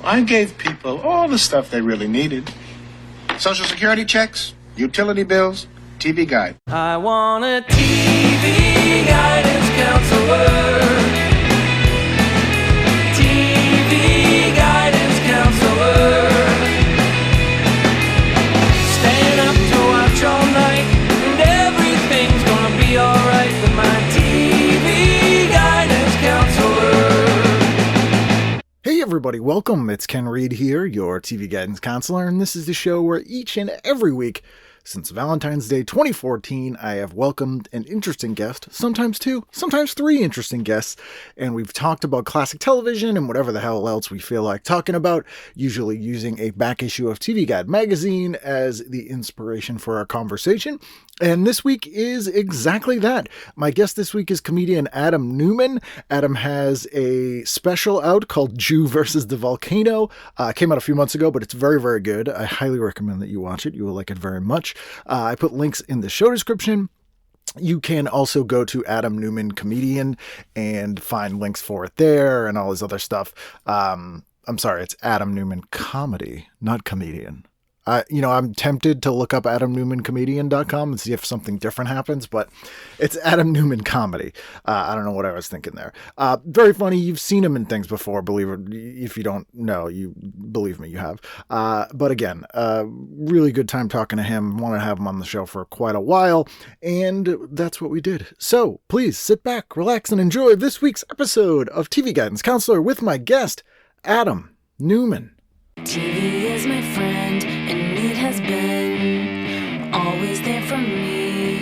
I gave people all the stuff they really needed. Social Security checks, utility bills, TV guide. I want a TV guidance counselor. TV guidance counselor. Staying up to watch all night, and everything's gonna be alright with my TV guidance counselor. Hey everybody, welcome. It's Ken Reed here, your TV guidance counselor, and this is the show where each and every week since Valentine's Day 2014, I have welcomed an interesting guest, sometimes two, sometimes three interesting guests, and we've talked about classic television and whatever the hell else we feel like talking about, usually using a back issue of TV Guide magazine as the inspiration for our conversation. And this week is exactly that. My guest this week is comedian Adam Newman. Adam has a special out called Verses the Volcano. Came out a few months ago, but it's very, very good. I highly recommend that you watch it. You will like it very much. I put links in the show description. You can also go to Adam Newman Comedian and find links for it there and all his other stuff. I'm sorry, it's Adam Newman Comedy, not Comedian. I'm tempted to look up AdamNewmanComedian.com and see if something different happens, but it's Adam Newman Comedy. I don't know what I was thinking there. Very funny. You've seen him in things before, believe it. If you don't know, believe me, you have. But again, really good time talking to him. Want to have him on the show for quite a while, and that's what we did. So please sit back, relax, and enjoy this week's episode of TV Guidance Counselor with my guest, Adam Newman. TV is my friend, and it has been always there for me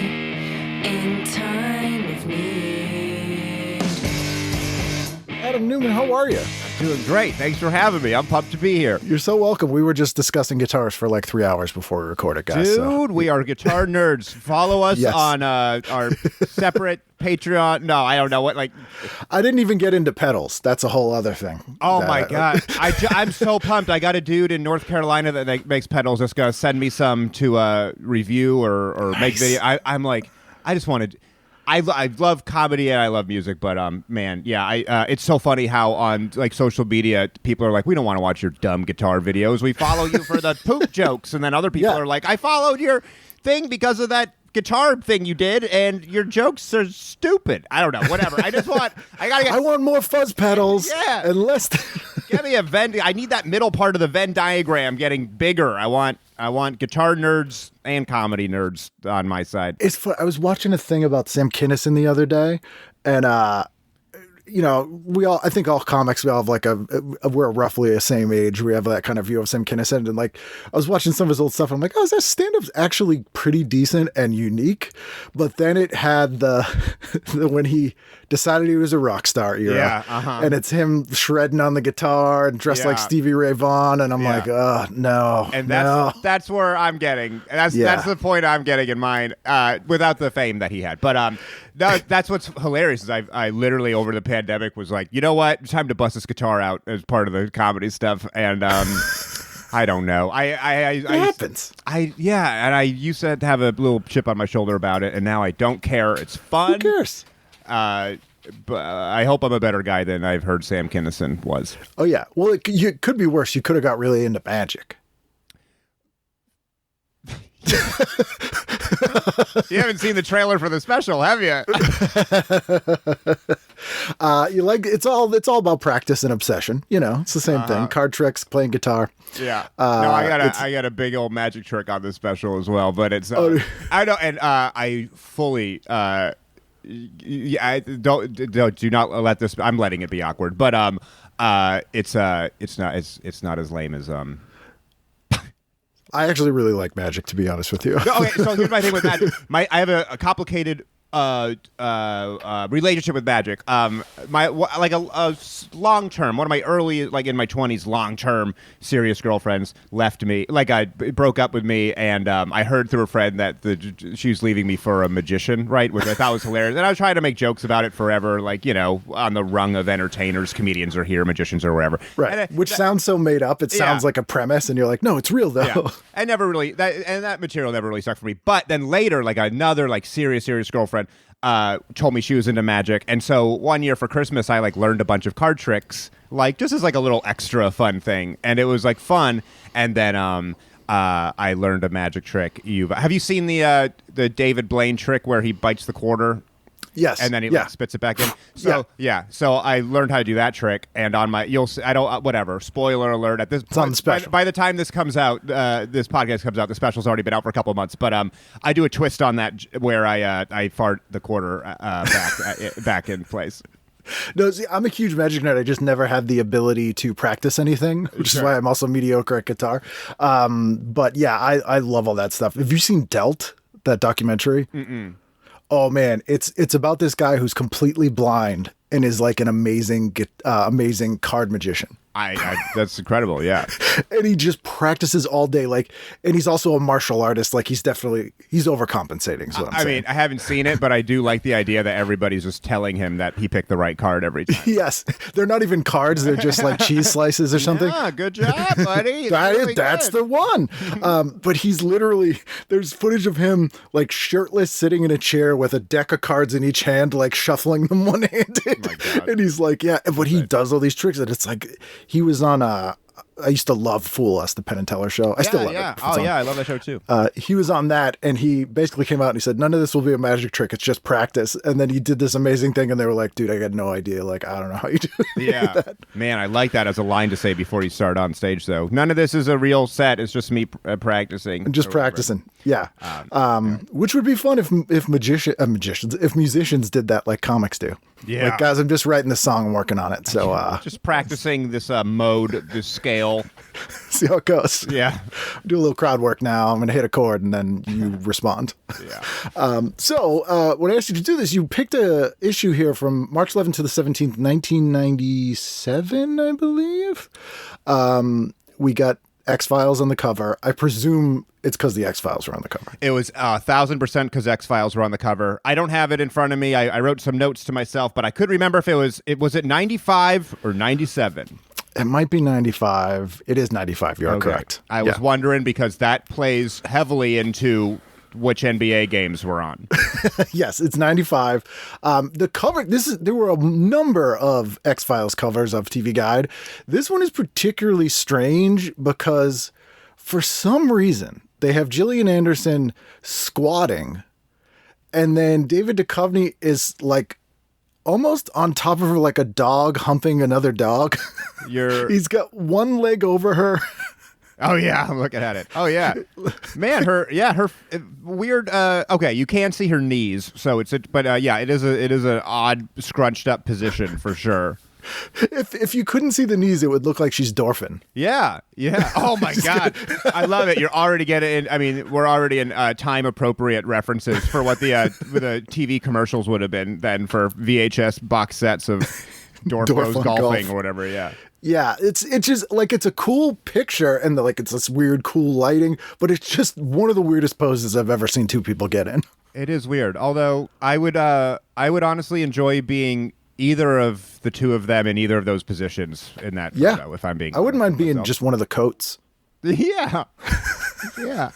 in time of need. Adam Newman, how are you? Doing great. Thanks for having me. I'm pumped to be here. You're so welcome. We were just discussing guitars for like 3 hours before we recorded, guys. Dude, we are guitar nerds. Follow us Yes. on our separate Patreon. No, I don't know what. I didn't even get into pedals. That's a whole other thing. Oh my God. I'm so pumped. I got a dude in North Carolina that makes pedals that's going to send me some to review or make video. I'm like, I just wanted. I love comedy and I love music, but man, yeah, it's so funny how on like social media people are like, we don't want to watch your dumb guitar videos. We follow you for the poop jokes, and then other people are like, I followed your thing because of that guitar thing you did, and your jokes are stupid. I don't know, whatever. I want more fuzz pedals. Yeah, and less. Get me a Venn. I need that middle part of the Venn diagram getting bigger. I want guitar nerds and comedy nerds on my side. It's fun. I was watching a thing about Sam Kinison the other day, and I think all comics, we all have we're roughly the same age. We have that kind of view of Sam Kinison, and like I was watching some of his old stuff, and I'm like, oh, his stand-up's actually pretty decent and unique. But then it had the when he decided he was a rock star era, and it's him shredding on the guitar and dressed like Stevie Ray Vaughan, and I'm like, oh no, and that's where I'm getting. That's the point I'm getting in mine, without the fame that he had, but that's what's hilarious is I literally over the pandemic was like, you know what, it's time to bust this guitar out as part of the comedy stuff, and I don't know. It happens. And I used to have a little chip on my shoulder about it, and now I don't care. It's fun. Who cares? But I hope I'm a better guy than I've heard Sam Kinison was. Oh yeah. Well, it could be worse. You could have got really into magic. You haven't seen the trailer for the special, have you? It's all about practice and obsession. It's the same thing. Card tricks, playing guitar. Yeah. No, I got a big old magic trick on this special as well, but it's I know, and I fully do not let this. I'm letting it be awkward, but it's not as lame as I actually really like magic, to be honest with you. Okay, so here's my thing with magic. I have a complicated relationship with magic. A long term, one of my early, like in my 20s, long term serious girlfriends left me. Broke up with me, and I heard through a friend that she was leaving me for a magician, right? Which I thought was hilarious. And I was trying to make jokes about it forever, on the rung of entertainers, comedians are here, magicians or wherever. Right. Which sounds so made up. It sounds like a premise, and you're like, no, it's real though. Yeah. I never really that material never really stuck for me. But then later, another serious girlfriend girlfriend, told me she was into magic. And so one year for Christmas, I like learned a bunch of card tricks, like just as like a little extra fun thing. And it was like fun. And then I learned a magic trick. Have you seen the David Blaine trick where he bites the quarter? Yes. And then he like, spits it back in. So so I learned how to do that trick. And on my, whatever. Spoiler alert. At this, it's on the special. By the time this comes out, this podcast comes out, the special's already been out for a couple of months. But I do a twist on that where I fart the quarter back in place. No, see, I'm a huge magic nerd. I just never had the ability to practice anything, which is why I'm also mediocre at guitar. But yeah, I love all that stuff. Have you seen Dealt, that documentary? Mm-mm. Oh man, it's about this guy who's completely blind and is like an amazing card magician. That's incredible, yeah. And he just practices all day, and he's also a martial artist. Like he's overcompensating. Is what I'm saying. Mean, I haven't seen it, but I do like the idea that everybody's just telling him that he picked the right card every time. Yes, they're not even cards; they're just like cheese slices or something. Yeah, good job, buddy. That's the one. But he's literally, there's footage of him like shirtless, sitting in a chair with a deck of cards in each hand, like shuffling them one-handed. Oh and he's like, yeah, but he does all these tricks, and it's like. He was on I used to love Fool Us, the Penn and Teller show. I still love it. Oh, yeah, I love that show, too. He was on that, and he basically came out and he said, none of this will be a magic trick. It's just practice. And then he did this amazing thing, and they were like, dude, I got no idea. Like, I don't know how you do that. Man, I like that as a line to say before you start on stage, though. None of this is a real set. It's just me practicing. Just practicing. Yeah. Which would be fun if musicians did that like comics do. Yeah. Like, guys, I'm just writing this song and working on it. So just practicing this mode, this scale. See how it goes. Yeah. Do a little crowd work now. I'm going to hit a chord and then you respond. Yeah. So when I asked you to do this, you picked a issue here from March 11th to the 17th, 1997, I believe. We got X-Files on the cover. I presume it's because the X-Files were on the cover. It was 1,000% because X-Files were on the cover. I don't have it in front of me. I wrote some notes to myself, but I could remember if was it 95 or 97? It might be 95. It is 95. You're correct. I was wondering because that plays heavily into which NBA games we're on. Yes, it's 95. The cover, there were a number of X-Files covers of TV Guide. This one is particularly strange because for some reason they have Gillian Anderson squatting and then David Duchovny is like almost on top of her like a dog humping another dog. He's got one leg over her. Oh yeah, I'm looking at it. Oh yeah, man, her weird. Okay, you can see her knees, so it is an odd scrunched up position for sure. If you couldn't see the knees, it would look like she's Dorfin. Yeah. Oh my God, I love it. You're already getting. I mean, we're already in time appropriate references for what the TV commercials would have been then for VHS box sets of Dorf goes golfing or whatever. Yeah. Yeah, it's just like it's a cool picture and it's this weird cool lighting, but it's just one of the weirdest poses I've ever seen two people get in. It is weird. Although I would honestly enjoy being either of the two of them in either of those positions in that photo, if I'm being I wouldn't mind being myself. Just one of the coats. Yeah. Yeah.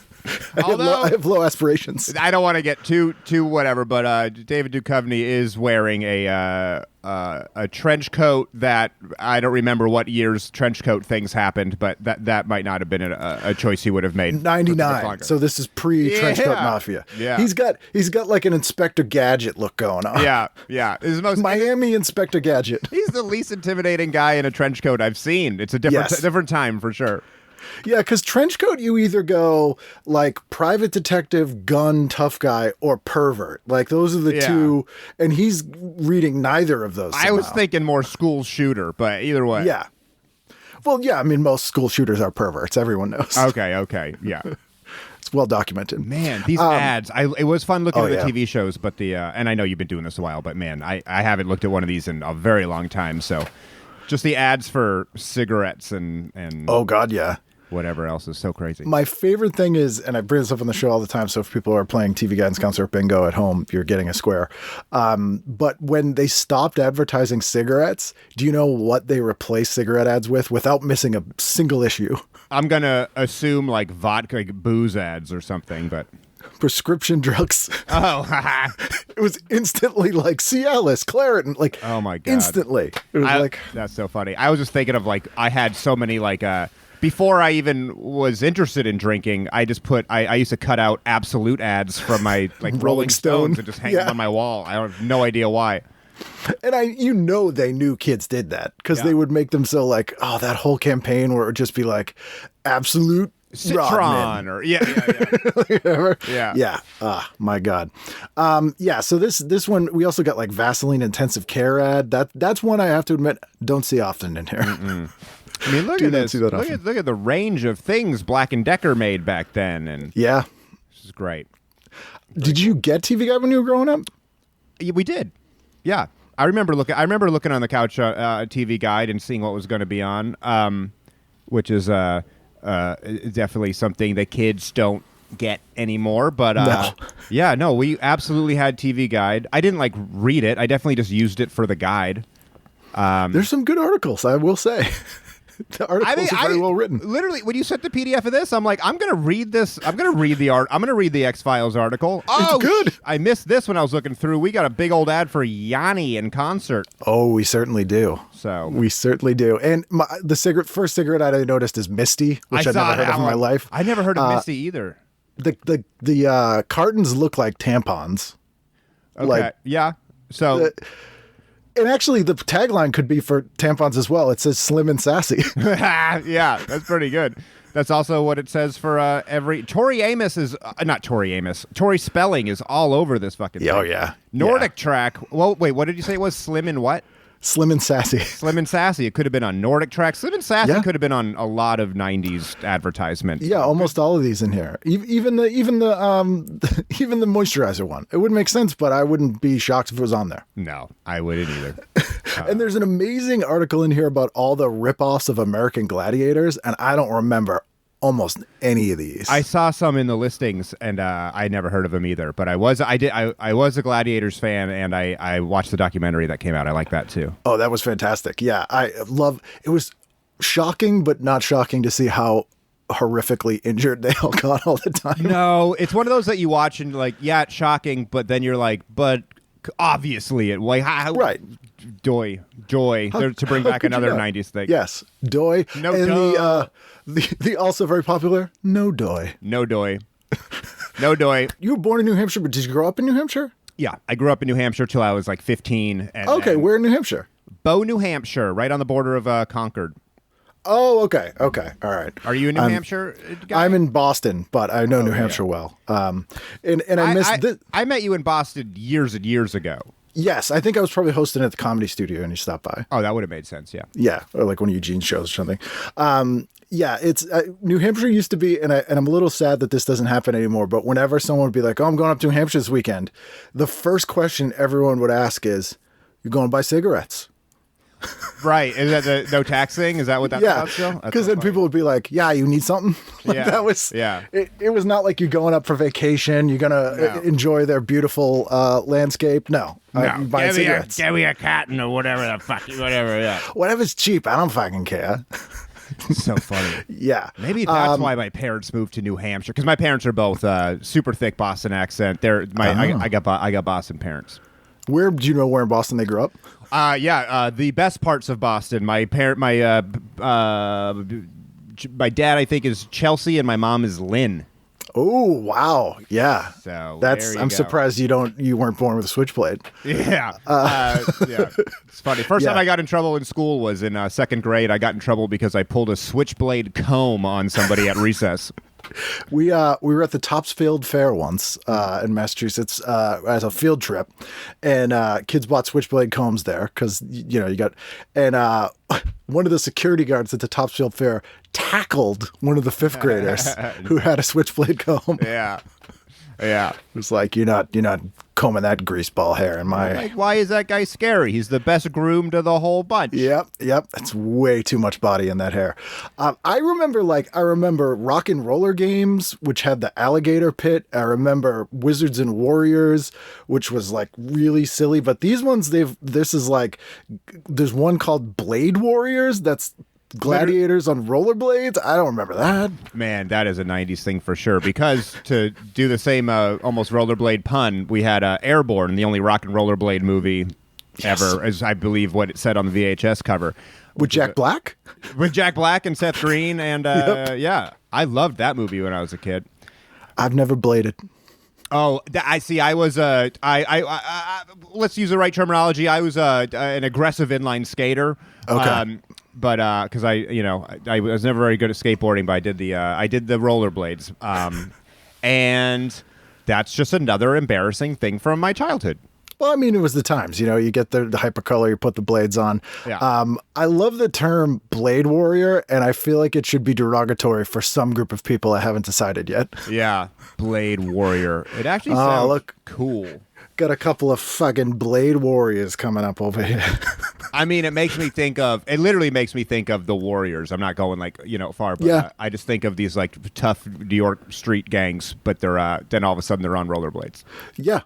I have low aspirations. I don't want to get too whatever, but David Duchovny is wearing a trench coat that I don't remember what year's trench coat things happened, but that might not have been a choice he would have made. 99. So this is pre-trench coat mafia. Yeah. He's got like an Inspector Gadget look going on. Yeah. It's most Miami Inspector Gadget. He's the least intimidating guy in a trench coat I've seen. It's a different time for sure. Yeah, because trench coat, you either go like private detective, gun, tough guy, or pervert. Like those are the two, and he's reading neither of those. I was thinking more school shooter, but either way. Yeah. Well, yeah, I mean, most school shooters are perverts. Everyone knows. Okay, yeah. It's well documented. Man, these ads. It was fun looking at the TV shows, but and I know you've been doing this a while, but man, I haven't looked at one of these in a very long time. So just the ads for cigarettes and oh God, yeah. Whatever else is so crazy. My favorite thing is, and I bring this up on the show all the time, so if people are playing TV Guidance Concert Bingo at home, you're getting a square. But when they stopped advertising cigarettes, do you know what they replaced cigarette ads with without missing a single issue? I'm going to assume like vodka, like booze ads or something, but... prescription drugs. Oh, It was instantly like Cialis, Claritin, like oh my God. instantly. It was like that's so funny. I was just thinking of like I had so many like before I even was interested in drinking, I just I used to cut out Absolute ads from my like Rolling Stone. Stones and just hang them on my wall. I have no idea why. And they knew kids did that because they would make them so like, oh, that whole campaign where it would just be like Absolute Citron or yeah. My God. So this one, we also got like Vaseline intensive care ad. That's one I have to admit, don't see often in here. I mean, look at this. Look at the range of things Black and Decker made back then, and yeah, this is great. Did you get TV Guide when you were growing up? Yeah, we did. Yeah, I remember looking on the couch TV Guide and seeing what was going to be on, which is definitely something that kids don't get anymore. But no. We absolutely had TV Guide. I didn't like read it. I definitely just used it for the guide. There's some good articles, I will say. The articles are very well written. Literally, when you sent the PDF of this, I'm like, I'm going to read this. I'm going to read the X-Files article. Oh, it's good. I missed this when I was looking through. We got a big old ad for Yanni in concert. Oh, we certainly do. We certainly do. And the first cigarette ad I noticed is Misty, which I've never heard of in my life. I never heard of Misty either. The cartons look like tampons. Okay. Yeah. So. And actually, the tagline could be for tampons as well. It says slim and sassy. Yeah, that's pretty good. That's also what it says for every... Tori Amos is... not Tori Amos. Tori Spelling is all over this fucking thing. Oh, yeah. Nordic Track... Well, wait, what did you say it was? Slim and what? Slim and sassy. Slim and sassy. It could have been on Nordic Track. Slim and sassy could have been on a lot of 90s advertisements. Yeah, almost all of these in here. Even the moisturizer one. It wouldn't make sense, but I wouldn't be shocked if it was on there. No, I wouldn't either. And there's an amazing article in here about all the ripoffs of American Gladiators, and I don't remember almost any of these. I saw some in the listings, and I never heard of them either. But I was a Gladiators fan, and I watched the documentary that came out. I like that too. Oh, that was fantastic. Yeah, it was shocking, but not shocking to see how horrifically injured they all got all the time. No, it's one of those that you watch and like, yeah, it's shocking, but then you're like, but obviously it right. Joy to bring back another 90s thing. Yes, Doy. No, and the also very popular No Doy. No Doy. No Doy. You were born in New Hampshire, but did you grow up in New Hampshire? Yeah, I grew up in New Hampshire till I was like 15. Okay, where in New Hampshire? Bow, New Hampshire, right on the border of Concord. Oh, okay, all right. Are you a New Hampshire guy? I'm in Boston, but I know New Hampshire well. And I missed this. I met you in Boston years and years ago. Yes, I think I was probably hosting at the Comedy Studio and you stopped by. Oh, that would have made sense, yeah. Yeah, or like one of Eugene's shows or something. Yeah, it's New Hampshire used to be, and I'm a little sad that this doesn't happen anymore, but whenever someone would be like, oh, I'm going up to New Hampshire this weekend, the first question everyone would ask is, you going to buy cigarettes? Right. Is that the no tax thing? Is that what that's about still? Because then people would be like, yeah, you need something? Like yeah. That was, yeah. It was not like you're going up for vacation. You're going to enjoy their beautiful landscape. No. No. Buy cigarettes. Give me a cotton or whatever the fuck, whatever, yeah. Whatever's cheap. I don't fucking care. So funny. Yeah. Maybe that's why my parents moved to New Hampshire, because my parents are both super thick Boston accent. I got Boston parents. Where do you know where in Boston they grew up? The best parts of Boston. My dad, I think, is Chelsea, and my mom is Lynn. Oh wow, yeah. So I'm surprised you weren't born with a switchblade. Yeah, yeah. It's funny. First time I got in trouble in school was in second grade. I got in trouble because I pulled a switchblade comb on somebody at recess. We were at the Topsfield Fair once in Massachusetts as a field trip, and kids bought switchblade combs there because you got one of the security guards at the Topsfield Fair tackled one of the fifth graders who had a switchblade comb. Yeah. Yeah. It was like, you're not combing that greaseball hair in my... Like, why is that guy scary? He's the best groomed of the whole bunch. Yep. It's way too much body in that hair. I remember rock and roller games, which had the alligator pit. I remember Wizards and Warriors, which was like really silly. But these ones, there's one called Blade Warriors that's Gladiators on rollerblades? I don't remember that. Man, that is a 90s thing for sure. Because to do the same almost rollerblade pun, we had Airborne, the only rock and rollerblade movie ever, as I believe what it said on the VHS cover. With Jack Black? With Jack Black and Seth Green. And yeah, I loved that movie when I was a kid. I've never bladed. Oh, I see. I was let's use the right terminology. I was an aggressive inline skater. Okay. But because I was never very good at skateboarding, but I did the rollerblades. And that's just another embarrassing thing from my childhood. Well, I mean, it was the times, you get the hypercolor, you put the blades on. Yeah. I love the term blade warrior, and I feel like it should be derogatory for some group of people. I haven't decided yet. Yeah. Blade warrior. It actually sounds cool. Got a couple of fucking blade warriors coming up over here. I mean, it literally makes me think of the Warriors. I'm not going far, but I just think of these like tough New York street gangs, but they're then all of a sudden they're on rollerblades. Yeah,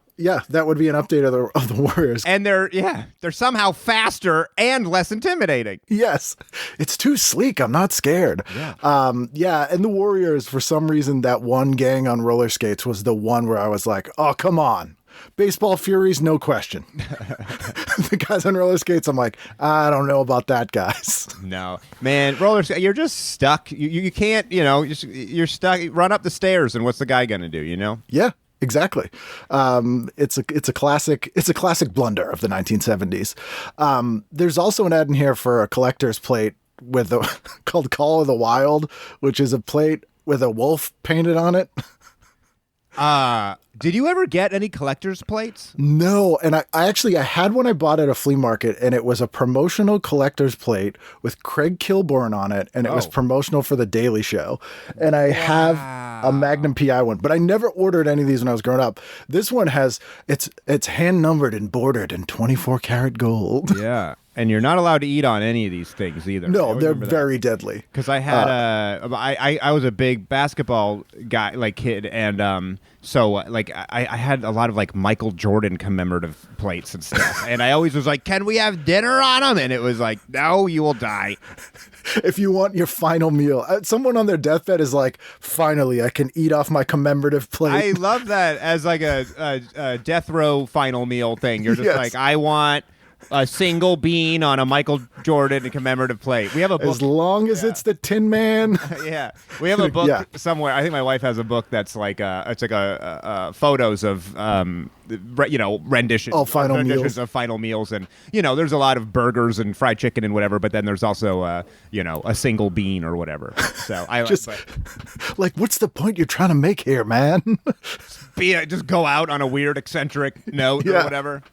that would be an update of the Warriors. And they're somehow faster and less intimidating. Yes, it's too sleek. I'm not scared. Yeah. And the Warriors, for some reason, that one gang on roller skates was the one where I was like, oh, come on. Baseball Furies, no question. The guys on roller skates, I'm like, I don't know about that, guys. No, man, you're just stuck. You can't, you're stuck. Run up the stairs, and what's the guy gonna do? Yeah, exactly. It's a classic blunder of the 1970s. There's also an ad in here for a collector's plate called Call of the Wild, which is a plate with a wolf painted on it. Did you ever get any collector's plates? No, and I had one I bought at a flea market, and it was a promotional collector's plate with Craig Kilborn on it, and it was promotional for The Daily Show. And I have a Magnum PI one, but I never ordered any of these when I was growing up. This one it's hand numbered and bordered in 24 karat gold. Yeah. And you're not allowed to eat on any of these things either. No, they're very deadly. Because I had I was a big basketball guy, kid, and so I had a lot of Michael Jordan commemorative plates and stuff, and I always was like, "Can we have dinner on them?" And it was like, "No, you will die." If you want your final meal, someone on their deathbed is like, "Finally, I can eat off my commemorative plate." I love that as a death row final meal thing. You're just Yes. I want a single bean on a Michael Jordan commemorative plate. We have a book. As long as it's the Tin Man. Yeah, we have a book somewhere. I think my wife has a book that's photos of renditions. Oh, final renditions meals of final meals, and there's a lot of burgers and fried chicken and whatever. But then there's also a single bean or whatever. So I just what's the point you're trying to make here, man? just go out on a weird eccentric note or whatever.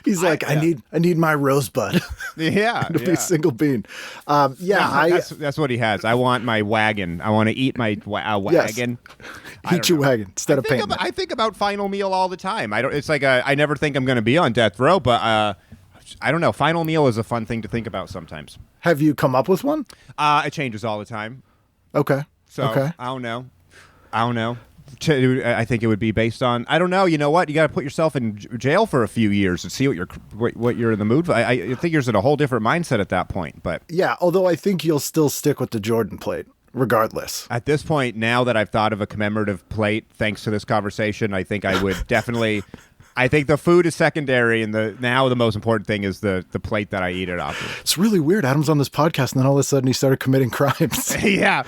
He's like, I need my rosebud. Yeah, to be single bean. That's what he has. I want my wagon. I want to eat my wagon. Yes. Eat your wagon instead of painting. I think about final meal all the time. It's like I never think I'm going to be on death row, but I don't know. Final meal is a fun thing to think about sometimes. Have you come up with one? It changes all the time. Okay. So I don't know. I think it would be based on, I don't know. You know what? You got to put yourself in jail for a few years and see what you're in the mood for. I think you're in a whole different mindset at that point. But yeah, although I think you'll still stick with the Jordan plate regardless. At this point, now that I've thought of a commemorative plate, thanks to this conversation, I think I would definitely. I think the food is secondary, and the most important thing is the plate that I eat it off of. It's really weird. Adam's on this podcast, and then all of a sudden he started committing crimes. Yeah.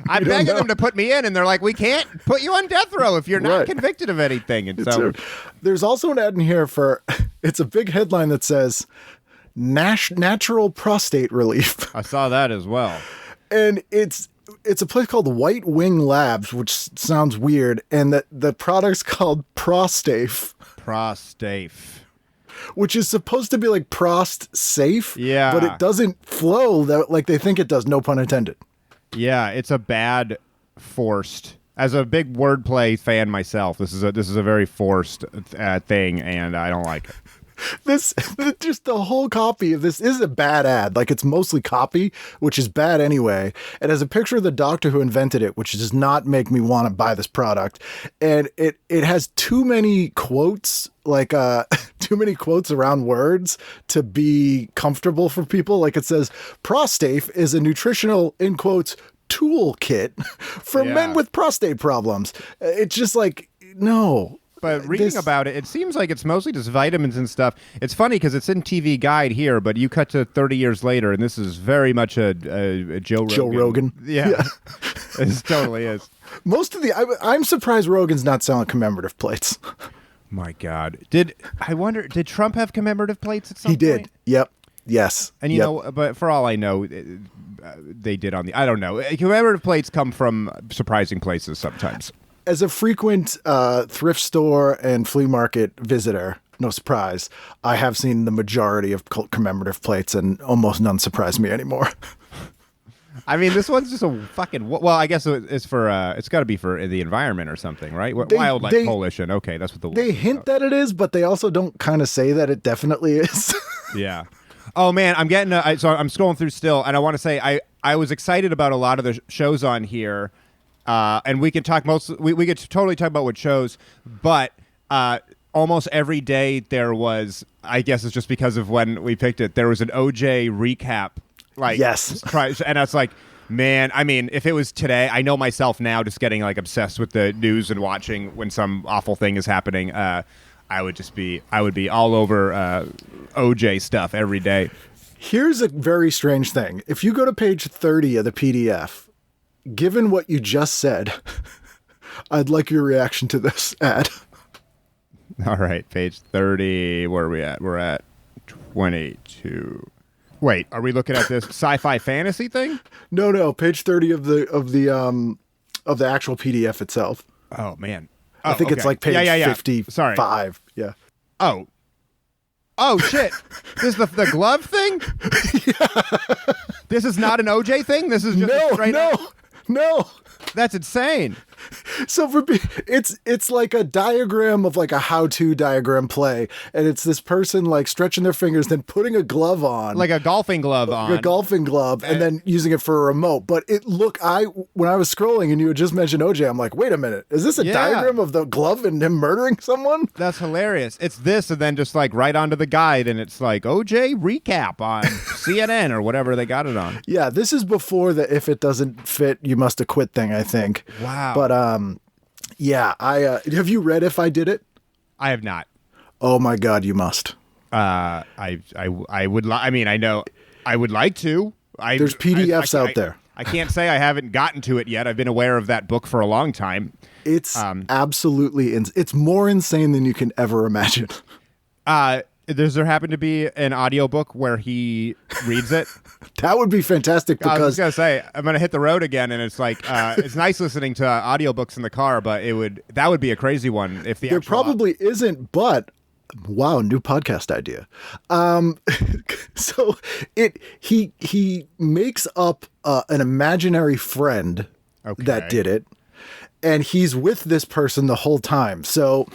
I'm begging them to put me in, and they're like, we can't put you on death row if you're not convicted of anything. And so there's also an ad in here for, it's a big headline that says, natural prostate relief. I saw that as well. And it's a place called White Wing Labs, which sounds weird, and the product's called Prostafe. Prostafe. Which is supposed to be like prost safe, but it doesn't flow like they think it does, no pun intended. Yeah, it's a bad forced. As a big wordplay fan myself, this is a very forced thing, and I don't like it. This just the whole copy of this is a bad ad. Like, it's mostly copy, which is bad anyway. It has a picture of the doctor who invented it, which does not make me want to buy this product. And it has too many quotes, like too many quotes around words to be comfortable for people. Like, it says prostate is a nutritional, in quotes, toolkit for men with prostate problems. It's just like, no. But reading about it, it seems like it's mostly just vitamins and stuff. It's funny because it's in TV Guide here, but you cut to 30 years later, and this is very much a Joe Rogan. Joe Rogan. Yeah. It totally is. Most of I'm surprised Rogan's not selling commemorative plates. My God. Did Trump have commemorative plates at some point? He did. Yep. Yes. And you know, but for all I know, they did on the, I don't know. Commemorative plates come from surprising places sometimes. As a frequent thrift store and flea market visitor, no surprise, I have seen the majority of commemorative plates, and almost none surprise me anymore. I mean, this one's just a fucking, well, I guess it's for, it's got to be for the environment or something, right? Wildlife Coalition. Okay, that's what they hint that it is, but they also don't kind of say that it definitely is. Yeah. Oh, man, I'm getting, so I'm scrolling through still, and I want to say I was excited about a lot of the shows on here. And we can talk we could totally talk about what shows, but almost every day there was, I guess it's just because of when we picked it, there was an OJ recap. Like, yes. And it's like, man, I mean, if it was today, I know myself now just getting like obsessed with the news and watching when some awful thing is happening. I would be all over OJ stuff every day. Here's a very strange thing. If you go to page 30 of the PDF, given what you just said, I'd like your reaction to this ad. All right, page 30. Where are we at? We're at 22. Wait, are we looking at this sci-fi fantasy thing? No, page 30 of the actual PDF itself. Oh man, I think it's like page 55. Sorry. Yeah. Oh shit! This is the glove thing. Yeah. This is not an OJ thing. This is just No. That's insane. So it's like a diagram of like a how-to diagram play, and it's this person like stretching their fingers, then putting a glove on, like a golfing glove and then using it for a remote. But when I was scrolling and you had just mentioned OJ, I'm like, wait a minute, is this a diagram of the glove and him murdering someone? That's hilarious. It's this, and then just like right onto the guide, and it's like OJ recap on CNN or whatever they got it on. Yeah, this is before the if it doesn't fit, you must acquit thing, I think. Wow. But yeah, have you read If I Did It? I have not. Oh my God, you must. I would. I know I would like to. There's PDFs out there. I can't say I haven't gotten to it yet. I've been aware of that book for a long time. It's absolutely it's more insane than you can ever imagine. Does there happen to be an audiobook where he reads it? That would be fantastic because I was going to say, I'm going to hit the road again, and it's like, it's nice listening to audiobooks in the car, but that would be a crazy one if the there probably isn't, but wow, new podcast idea. So he makes up an imaginary friend that did it, and he's with this person the whole time. So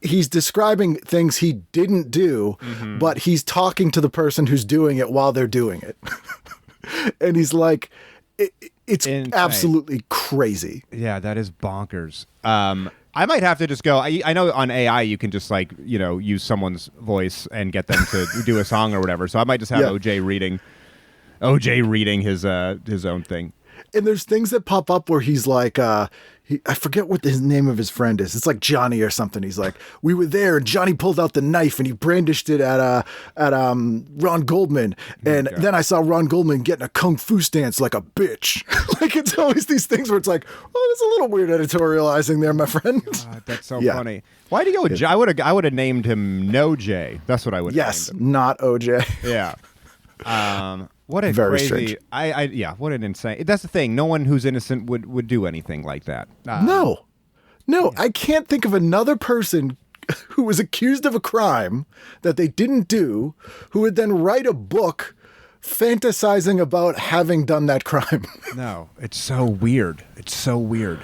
he's describing things he didn't do, but he's talking to the person who's doing it while they're doing it. And he's like, it's insane. Absolutely crazy. Yeah, that is bonkers. I might have to just go. I know on AI you can just like, use someone's voice and get them to do a song or whatever. So I might just have OJ reading his own thing. And there's things that pop up where he's like, I forget what the name of his friend is. It's like Johnny or something. He's like, we were there, and Johnny pulled out the knife and he brandished it at Ron Goldman, and then I saw Ron Goldman getting a kung fu stance like a bitch. Like, it's always these things where it's like, oh, there's a little weird editorializing there, my friend. God, that's so funny. Why did you go with J? I would have named him No J. That's what I would. Yes, named him. Not OJ. Yeah. What a very crazy! Strange. What an insane. That's the thing. No one who's innocent would do anything like that. No, I can't think of another person who was accused of a crime that they didn't do, who would then write a book fantasizing about having done that crime. No, it's so weird. It's so weird.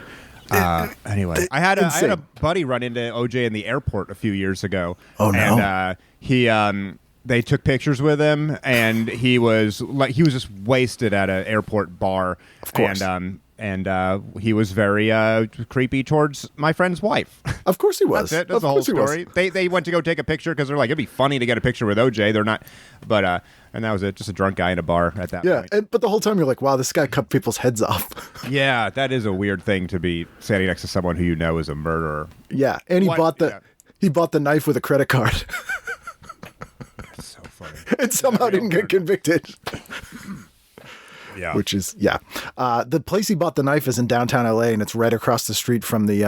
Anyway, I had a insane. buddy run into OJ in the airport a few years ago. Oh, no. And they took pictures with him, and he was just wasted at an airport bar. Of course. And he was very creepy towards my friend's wife. Of course he was. That's it. That's Of the whole course he was. story. They went to go take a picture because they're like, it'd be funny to get a picture with OJ. They're not, but and that was it. Just a drunk guy in a bar at that Yeah, point. but the whole time you're like, wow, this guy cut people's heads off. Yeah, that is a weird thing to be standing next to someone who you know is a murderer. Yeah, and he bought the knife with a credit card. That's so funny. And somehow didn't get convicted. Yeah. Which is, the place he bought the knife is in downtown LA, and it's right across the street from the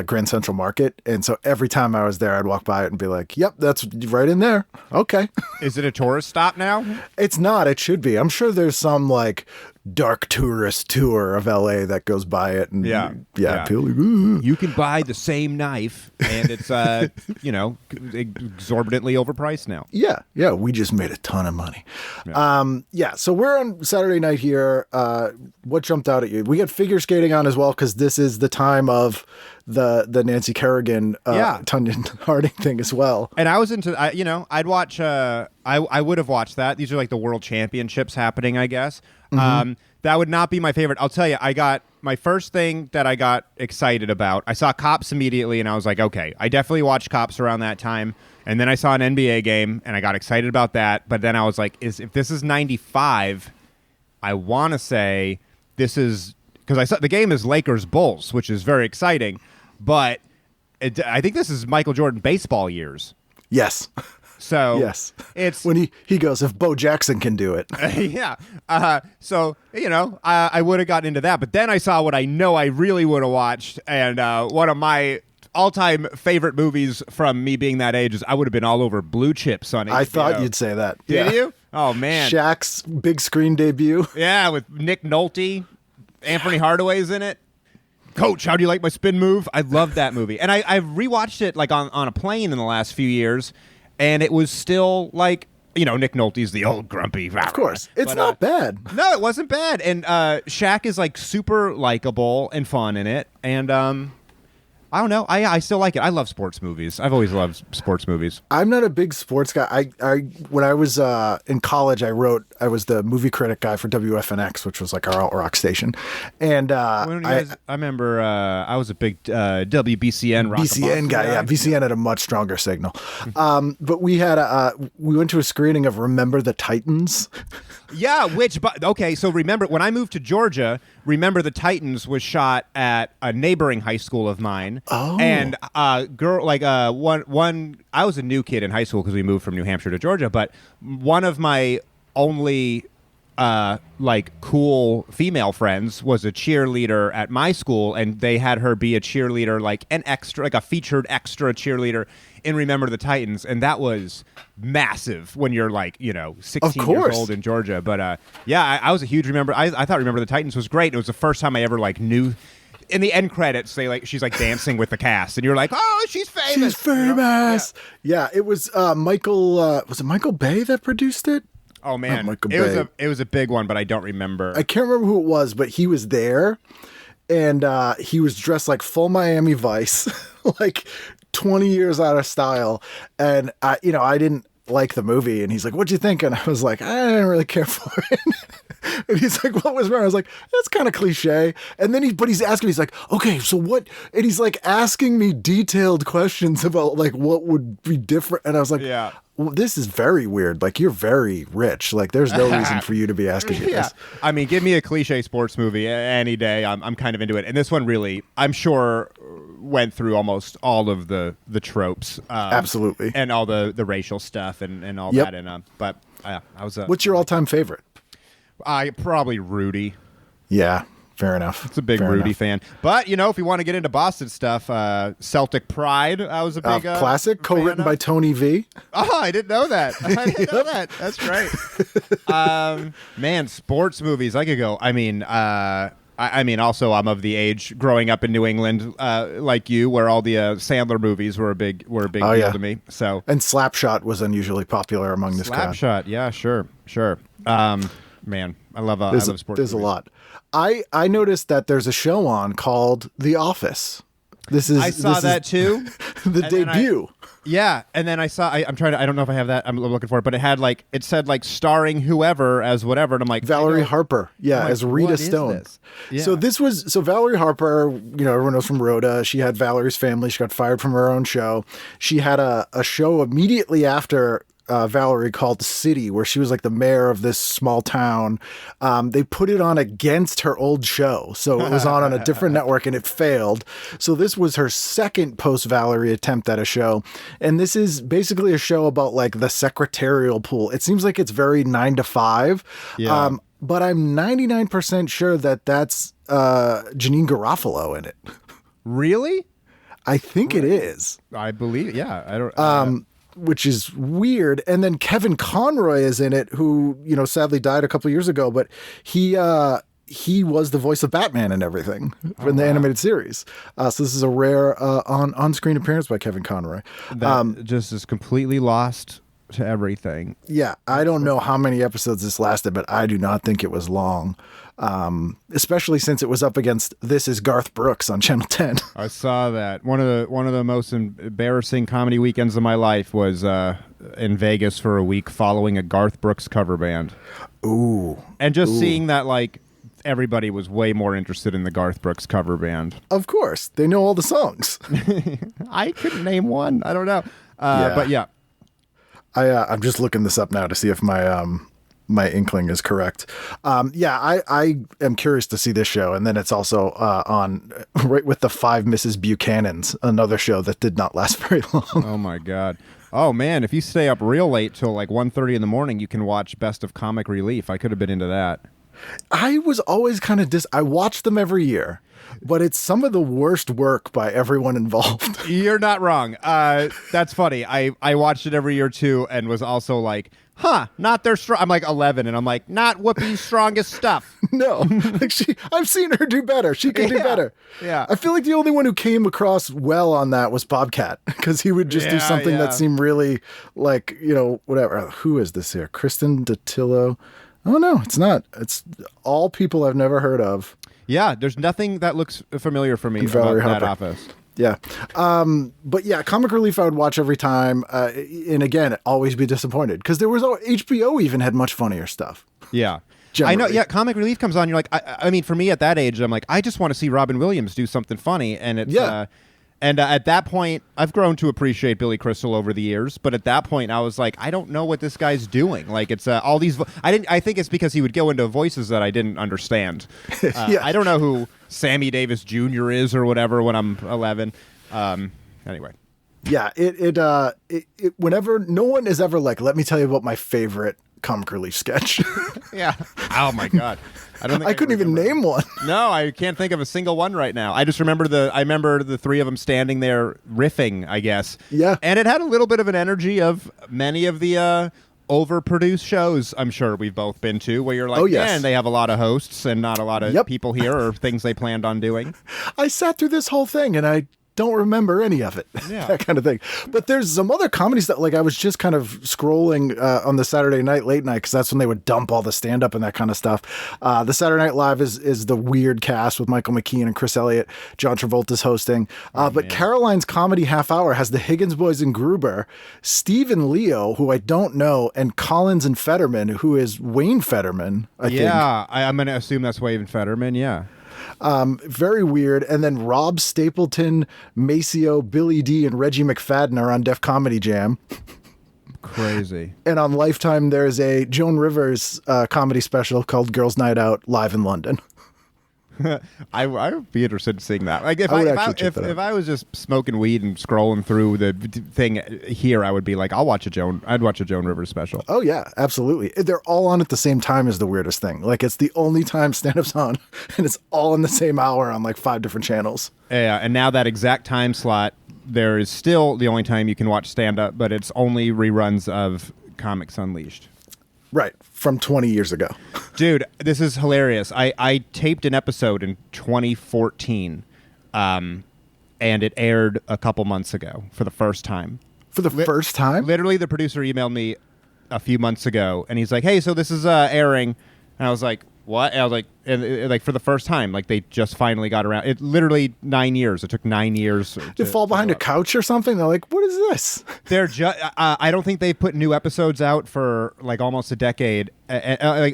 Grand Central Market. And so every time I was there, I'd walk by it and be like, yep, that's right in there. Okay. Is it a tourist stop now? It's not. It should be. I'm sure there's some like dark tourist tour of LA that goes by it. And Yeah. people are like, ooh. You can buy the same knife, and it's exorbitantly overpriced now. Yeah, we just made a ton of money. So we're on Saturday night here. What jumped out at you? We got figure skating on as well because this is the time of the Nancy Kerrigan Tunyon Harding thing as well. And I was into, I'd watch. I would have watched that. These are like the World Championships happening, I guess. That would not be my favorite. I'll tell you, I got my first thing that I got excited about. I saw Cops immediately, and I was like, okay, I definitely watched Cops around that time. And then I saw an NBA game, and I got excited about that. But then I was like, if this is 95, I want to say this is, because I saw the game is Lakers Bulls, which is very exciting. But I think this is Michael Jordan baseball years. Yes. So yes, it's when he goes, if Bo Jackson can do it. Yeah. So I would have gotten into that, but then I saw what I know I really would have watched, and one of my all-time favorite movies from me being that age is I would have been all over Blue Chips on HBO. I thought you'd say that. Did you? Oh man, Shaq's big screen debut. Yeah, with Nick Nolte, Anthony Hardaway's in it. Coach, how do you like my spin move? I love that movie, and I've rewatched it like on a plane in the last few years. And it was still like, Nick Nolte's the old grumpy. Of course. It's not bad. No, it wasn't bad. And Shaq is like super likable and fun in it. And I don't know. I still like it. I love sports movies. I've always loved sports movies. I'm not a big sports guy. I when I was in college, I was the movie critic guy for WFNX, which was like our alt rock station. And I remember I was a big WBCN rock BCN guy. Yeah, BCN had a much stronger signal. But we went to a screening of Remember the Titans. Yeah, so remember, when I moved to Georgia, Remember the Titans was shot at a neighboring high school of mine. Oh. And I was a new kid in high school because we moved from New Hampshire to Georgia, but one of my only cool female friends was a cheerleader at my school, and they had her be a cheerleader, like an extra, like a featured extra cheerleader in Remember the Titans, and that was massive when you're 16 years old in Georgia. But I was a huge I thought Remember the Titans was great. It was the first time I ever knew. In the end credits, she's dancing with the cast, and you're like, oh, she's famous. She's famous. Yeah, it was Michael. Was it Michael Bay that produced it? Oh man, it was a big one, but I don't remember. I can't remember who it was, but he was there, and he was dressed like full Miami Vice, 20 years out of style. And I didn't like the movie, and he's like, "What'd you think?" And I was like, "I didn't really care for it." And he's like, "What was wrong?" I was like, "That's kind of cliche." And then he's asking me, he's like, "Okay, so what?" And he's asking me detailed questions about what would be different. And I was like, "Yeah. Well, this is very weird. You're very rich. There's no reason for you to be asking me this." I mean, give me a cliche sports movie any day. I'm kind of into it. And this one really, I'm sure, went through almost all of the tropes. Absolutely. And all the racial stuff and all that. And but I was. What's your all-time favorite? Probably Rudy. Yeah. Fair enough. It's a big Rudy fan. But, if you want to get into Boston stuff, Celtic Pride, I was a big classic, co-written by Tony V. Oh, I didn't know that. I didn't know that. That's right. Man, sports movies. I could go. I mean, also, I'm of the age growing up in New England, like you, where all the Sandler movies were a big deal to me. So, and Slapshot was unusually popular among this crowd. Slapshot, yeah, sure. Man, I love sports. There's a movies. lot. I noticed that there's a show on called The Office. I saw that too. The debut. Yeah, and then I saw. I'm trying to. I don't know if I have that. I'm looking for it, but it said starring whoever as whatever, and I'm like Valerie Harper, as Rita what is Stone. this? Yeah. So Valerie Harper, everyone knows from Rhoda. She had Valerie's Family. She got fired from her own show. She had a show immediately after Valerie called City, where she was like the mayor of this small town. They put it on against her old show. So it was on a different network and it failed. So this was her second post-Valerie attempt at a show. And this is basically a show about like the secretarial pool. It seems like it's very 9 to 5. Yeah. But I'm 99% sure that that's Janine Garofalo in it. Really? I think it is. I believe. Yeah. I don't. Which is weird. And then Kevin Conroy is in it, who, sadly died a couple of years ago, but he was the voice of Batman and everything in the animated series. So this is a rare on-screen appearance by Kevin Conroy. That just is completely lost to everything. Yeah, I don't know how many episodes this lasted, but I do not think it was long. Especially since it was up against This Is Garth Brooks on Channel 10. I saw that. One of the most embarrassing comedy weekends of my life was in Vegas for a week following a Garth Brooks cover band. Ooh. And just seeing that everybody was way more interested in the Garth Brooks cover band. Of course, they know all the songs. I couldn't name one. I don't know. Yeah. But yeah. I'm just looking this up now to see if my inkling is correct. I am curious to see this show. And then it's also on right with the 5 Mrs. Buchanans, another show that did not last very long. Oh, my God. Oh, man, if you stay up real late till 1:30 in the morning, you can watch Best of Comic Relief. I could have been into that. I was always kind of I watch them every year, but it's some of the worst work by everyone involved. You're not wrong. That's funny. I watched it every year, too, and was also like, not their strong. I'm like 11, and I'm like, not Whoopi's strongest stuff. No, I've seen her do better. She can do better. Yeah. I feel like the only one who came across well on that was Bobcat, because he would just do something that seemed really whatever. Who is this here? Kristen Datillo. Oh, no, it's not. It's all people I've never heard of. Yeah, there's nothing that looks familiar for me Valerie about that Harper. office. Yeah. But yeah, Comic Relief I would watch every time. And again, always be disappointed, because there was HBO even had much funnier stuff. Yeah. Generally. I know. Yeah. Comic Relief comes on. You're like, I mean, for me at that age, I'm like, I just want to see Robin Williams do something funny. And it's, at that point, I've grown to appreciate Billy Crystal over the years. But at that point, I was like, I don't know what this guy's doing. Like, it's all these. I think it's because he would go into voices that I didn't understand. I don't know who Sammy Davis Jr. is or whatever when I'm 11. Anyway. Yeah. It whenever no one is ever like, let me tell you about my favorite Comic Relief sketch. Yeah. Oh my God. I couldn't even name one. No, I can't think of a single one right now. I just remember the 3 of them standing there riffing, I guess. Yeah. And it had a little bit of an energy of many of the overproduced shows I'm sure we've both been to, where you're like, man, they have a lot of hosts and not a lot of people here or things they planned on doing. I sat through this whole thing and I don't remember any of it. Yeah. That kind of thing. But there's some other comedies that, like, I was just kind of scrolling on the Saturday night late night, because that's when they would dump all the stand-up and that kind of stuff. The Saturday Night Live is the weird cast with Michael McKean and Chris Elliott. John Travolta's hosting. But Caroline's Comedy Half Hour has the Higgins Boys and Gruber, Stephen Leo, who I don't know, and Collins and Fetterman, who is Wayne Fetterman, I think. Yeah, I'm going to assume that's Wayne Fetterman, yeah. Very weird. And then Rob Stapleton, Maceo, Billy D, and Reggie McFadden are on Def Comedy Jam. Crazy. And on Lifetime, there's a Joan Rivers comedy special called Girls Night Out live in London. I would be interested in seeing that. Like if I was just smoking weed and scrolling through the thing here, I would be like, I'd watch a Joan Rivers special. Oh yeah, absolutely. They're all on at the same time is the weirdest thing. Like, it's the only time stand-up's on, and it's all in the same hour on like 5 different channels. Yeah, and now that exact time slot, there is still the only time you can watch stand-up, but it's only reruns of Comics Unleashed. Right, from 20 years ago. Dude, this is hilarious. I taped an episode in 2014, and it aired a couple months ago for the first time. For the first time? Literally, the producer emailed me a few months ago, and he's like, hey, so this is airing. And I was like, what? And I was like, like for the first time, like they just finally got around. It literally 9 years. It took 9 years. Did it fall behind a couch or something? They're like, what is this? They're just. I don't think they've put new episodes out for like almost a decade. I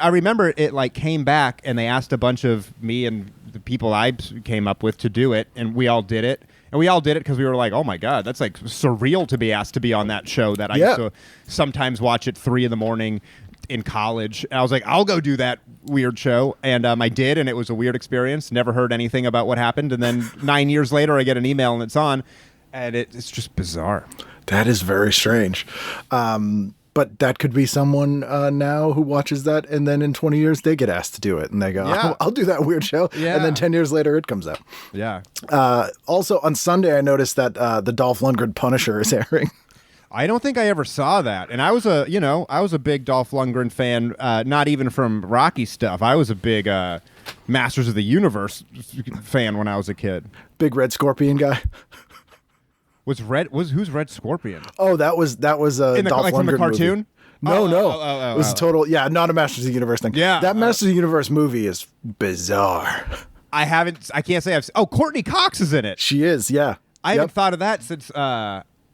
remember it like came back and they asked a bunch of me and the people I came up with to do it, and we all did it. And we all did it because we were like, oh my God, that's like surreal to be asked to be on that show that I used to sometimes watch at 3 a.m. in college. And I was like, I'll go do that weird show. And I did, and it was a weird experience. Never heard anything about what happened. And then 9 years later, I get an email and it's on. And it's just bizarre. That is very strange. But that could be someone now who watches that, and then in 20 years, they get asked to do it. And they go, I'll do that weird show. Yeah. And then 10 years later, it comes out. Yeah. Also, on Sunday, I noticed that the Dolph Lundgren Punisher is airing. I don't think I ever saw that. And I was a big Dolph Lundgren fan, not even from Rocky stuff. I was a big Masters of the Universe fan when I was a kid. Big Red Scorpion guy. Who's Red Scorpion? Oh, that was a In the, Dolph like Lundgren from the cartoon? Movie. No. It was a total, not a Masters of the Universe thing. Yeah. That Masters of the Universe movie is bizarre. I can't say I've. Oh, Courtney Cox is in it. She is, yeah. I haven't thought of that since.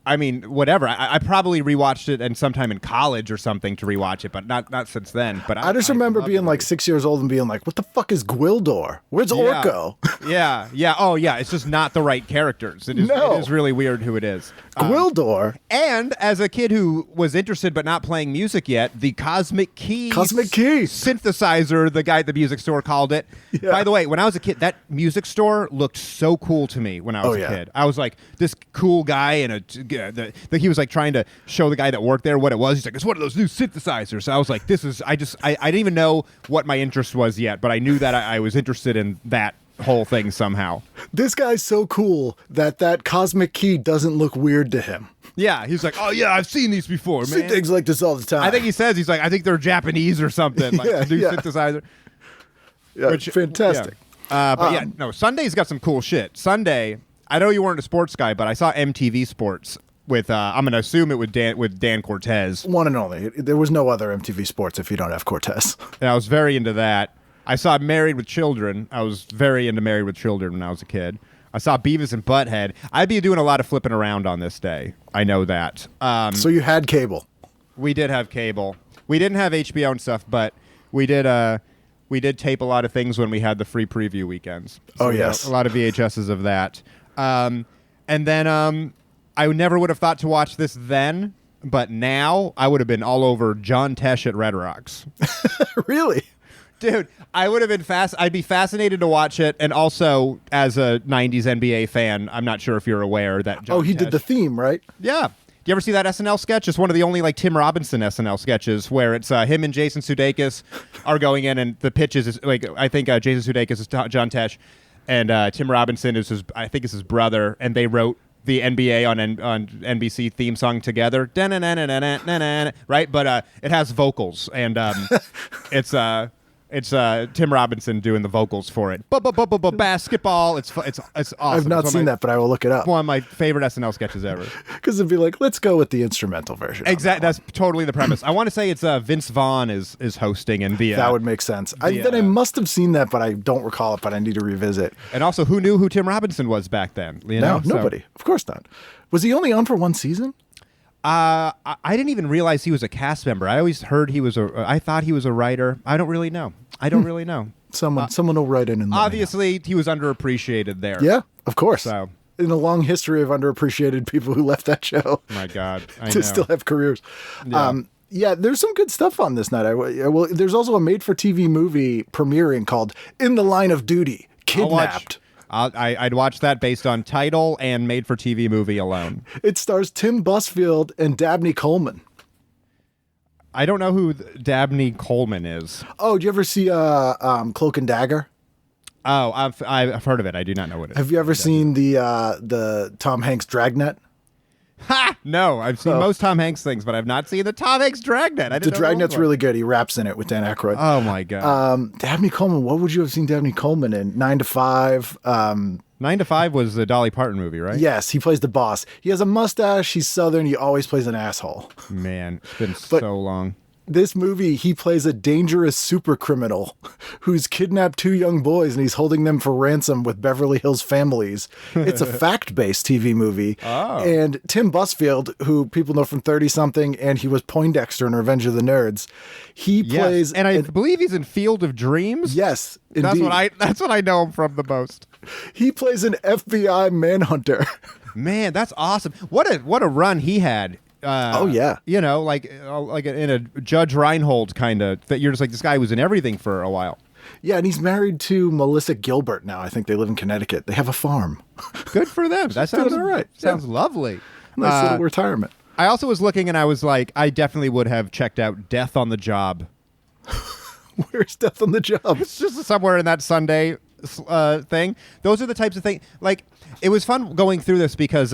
I mean, whatever. I probably rewatched it and sometime in college or something to rewatch it, but not since then. But I just remember being like 6 years old and being like, "What the fuck is Gwildor? Where's Orko?" Yeah. Oh, yeah. It's just not the right characters. It is really weird who it is. Gwildor. And as a kid who was interested but not playing music yet, the Cosmic Key synthesizer, the guy at the music store called it. Yeah. By the way, when I was a kid, that music store looked so cool to me when I was a kid. I was like, this cool guy in he was like trying to show the guy that worked there what it was. He's like, it's one of those new synthesizers. So I was like, I didn't even know what my interest was yet, but I knew that I was interested in that whole thing somehow. This guy's so cool that Cosmic Key doesn't look weird to him. Yeah, he's like, oh yeah, I've seen these before, man. See things like this all the time. I think he says, he's like, I think they're Japanese or something, like a new synthesizer. Yeah, fantastic. Sunday's got some cool shit. Sunday, I know you weren't a sports guy, but I saw MTV Sports with, I'm going to assume it with Dan Cortez. One and only. There was no other MTV Sports if you don't have Cortez. And I was very into that. I saw Married with Children. I was very into Married with Children when I was a kid. I saw Beavis and Butthead. I'd be doing a lot of flipping around on this day. I know that. So you had cable. We did have cable. We didn't have HBO and stuff, but we did tape a lot of things when we had the free preview weekends. So yes. A lot of VHSs of that. And then I never would have thought to watch this then, but now I would have been all over John Tesh at Red Rocks. Really? Dude, I would have been I'd be fascinated to watch it, and also as a 90s NBA fan, I'm not sure if you're aware that John he did the theme, right? Yeah. Do you ever see that SNL sketch? It's one of the only like Tim Robinson SNL sketches where it's him and Jason Sudeikis are going in, and the pitches is like, I think Jason Sudeikis is John Tesh, and Tim Robinson is his brother, and they wrote the NBA on NBC theme song together, right? But it has vocals, and it's Tim Robinson doing the vocals for it. Basketball. It's awesome. I've not seen that, but I will look it up. One of my favorite SNL sketches ever. Because it'd be like, let's go with the instrumental version. Exactly. That's totally the premise. I want to say it's Vince Vaughn is hosting, and that would make sense. I must have seen that, but I don't recall it. But I need to revisit. And also, who knew who Tim Robinson was back then? Nobody. Of course not. Was he only on for one season? I didn't even realize he was a cast member. I always heard I thought he was a writer. I don't really know. Someone will write in. Obviously, he was underappreciated there. Yeah, of course. So, in a long history of underappreciated people who left that show. My God, to still have careers. Yeah. There's some good stuff on this night. There's also a made-for-TV movie premiering called In the Line of Duty: Kidnapped. I'd watch that based on title and made-for-TV movie alone. It stars Tim Busfield and Dabney Coleman. I don't know who Dabney Coleman is. Oh, do you ever see Cloak and Dagger? Oh, I've heard of it. I do not know what it is. Have you ever seen the Tom Hanks Dragnet? Ha! No, I've seen most Tom Hanks things, but I've not seen the Tom Hanks Dragnet. The Dragnet's really good. He raps in it with Dan Aykroyd. Oh my God. Dabney Coleman. What would you have seen Dabney Coleman in? 9 to 5. 9 to 5 was the Dolly Parton movie, right? Yes, he plays the boss. He has a mustache. He's Southern. He always plays an asshole. Man, it's been so long. This movie, he plays a dangerous super criminal who's kidnapped 2 young boys and he's holding them for ransom with Beverly Hills families. It's a fact-based TV movie. Oh. And Tim Busfield, who people know from 30-something, and he was Poindexter in Revenge of the Nerds, he plays... And I believe he's in Field of Dreams. Yes, That's indeed. that's what I know him from the most. He plays an FBI manhunter. Man, that's awesome. What a run he had. Oh, yeah. You know, like in a Judge Reinhold kind of, that you're just like, this guy was in everything for a while. Yeah, and he's married to Melissa Gilbert now. I think they live in Connecticut. They have a farm. Good for them. That sounds all right. Sounds lovely. Nice little retirement. I also was looking and I was like, I definitely would have checked out Death on the Job. Where's Death on the Job? It's just somewhere in that Sunday thing. Those are the types of things. Like, it was fun going through this because,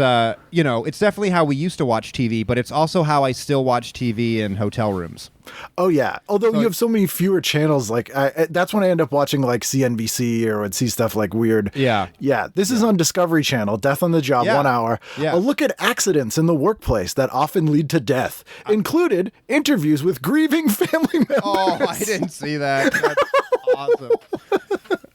you know, it's definitely how we used to watch TV, but it's also how I still watch TV in hotel rooms. Oh, yeah. Although you have so many fewer channels, like that's when I end up watching like CNBC or would see stuff like weird. Yeah. Yeah. This is on Discovery Channel, Death on the Job, Yeah. 1 hour. Yeah. A look at accidents in the workplace that often lead to death, included interviews with grieving family members. Oh, I didn't see that. That's awesome.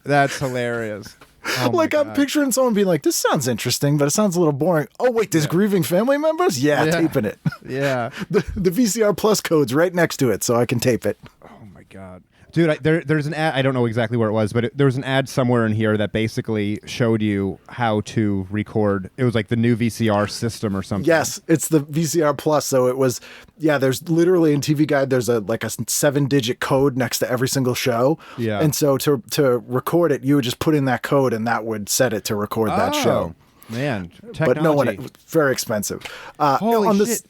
That's hilarious. Oh my Like, I'm God. picturing someone being like, this sounds interesting, but it sounds a little boring. Oh, wait, there's grieving family members? Yeah, Yeah. taping it. Yeah. The VCR Plus code's right next to it, so I can tape it. Oh my God. Dude, there's an ad. I don't know exactly where it was, but there was an ad somewhere in here that basically showed you how to record. It was like the new VCR system or something. Yes, it's the VCR Plus. So it was, yeah, there's literally in TV Guide, there's a 7-digit code next to every single show. Yeah. And so to record it, you would just put in that code and that would set it to record that show. Man, technology. But no one, very expensive. Holy on shit. this,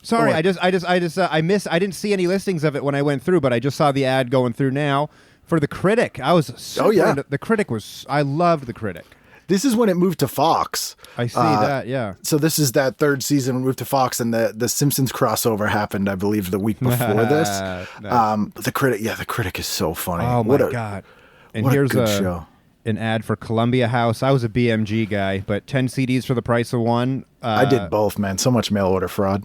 Sorry, Oh, I didn't see any listings of it when I went through, but I just saw the ad going through now for The Critic. I was super into, The Critic I loved The Critic. This is when it moved to Fox. I see that, yeah. So this is that 3rd season when it moved to Fox, and the Simpsons crossover happened, I believe, the week before this. Nice. The Critic is so funny. Oh my God. And what here's a good show. An ad for Columbia House. I was a BMG guy, but 10 CDs for the price of one. I did both, man. So much mail order fraud.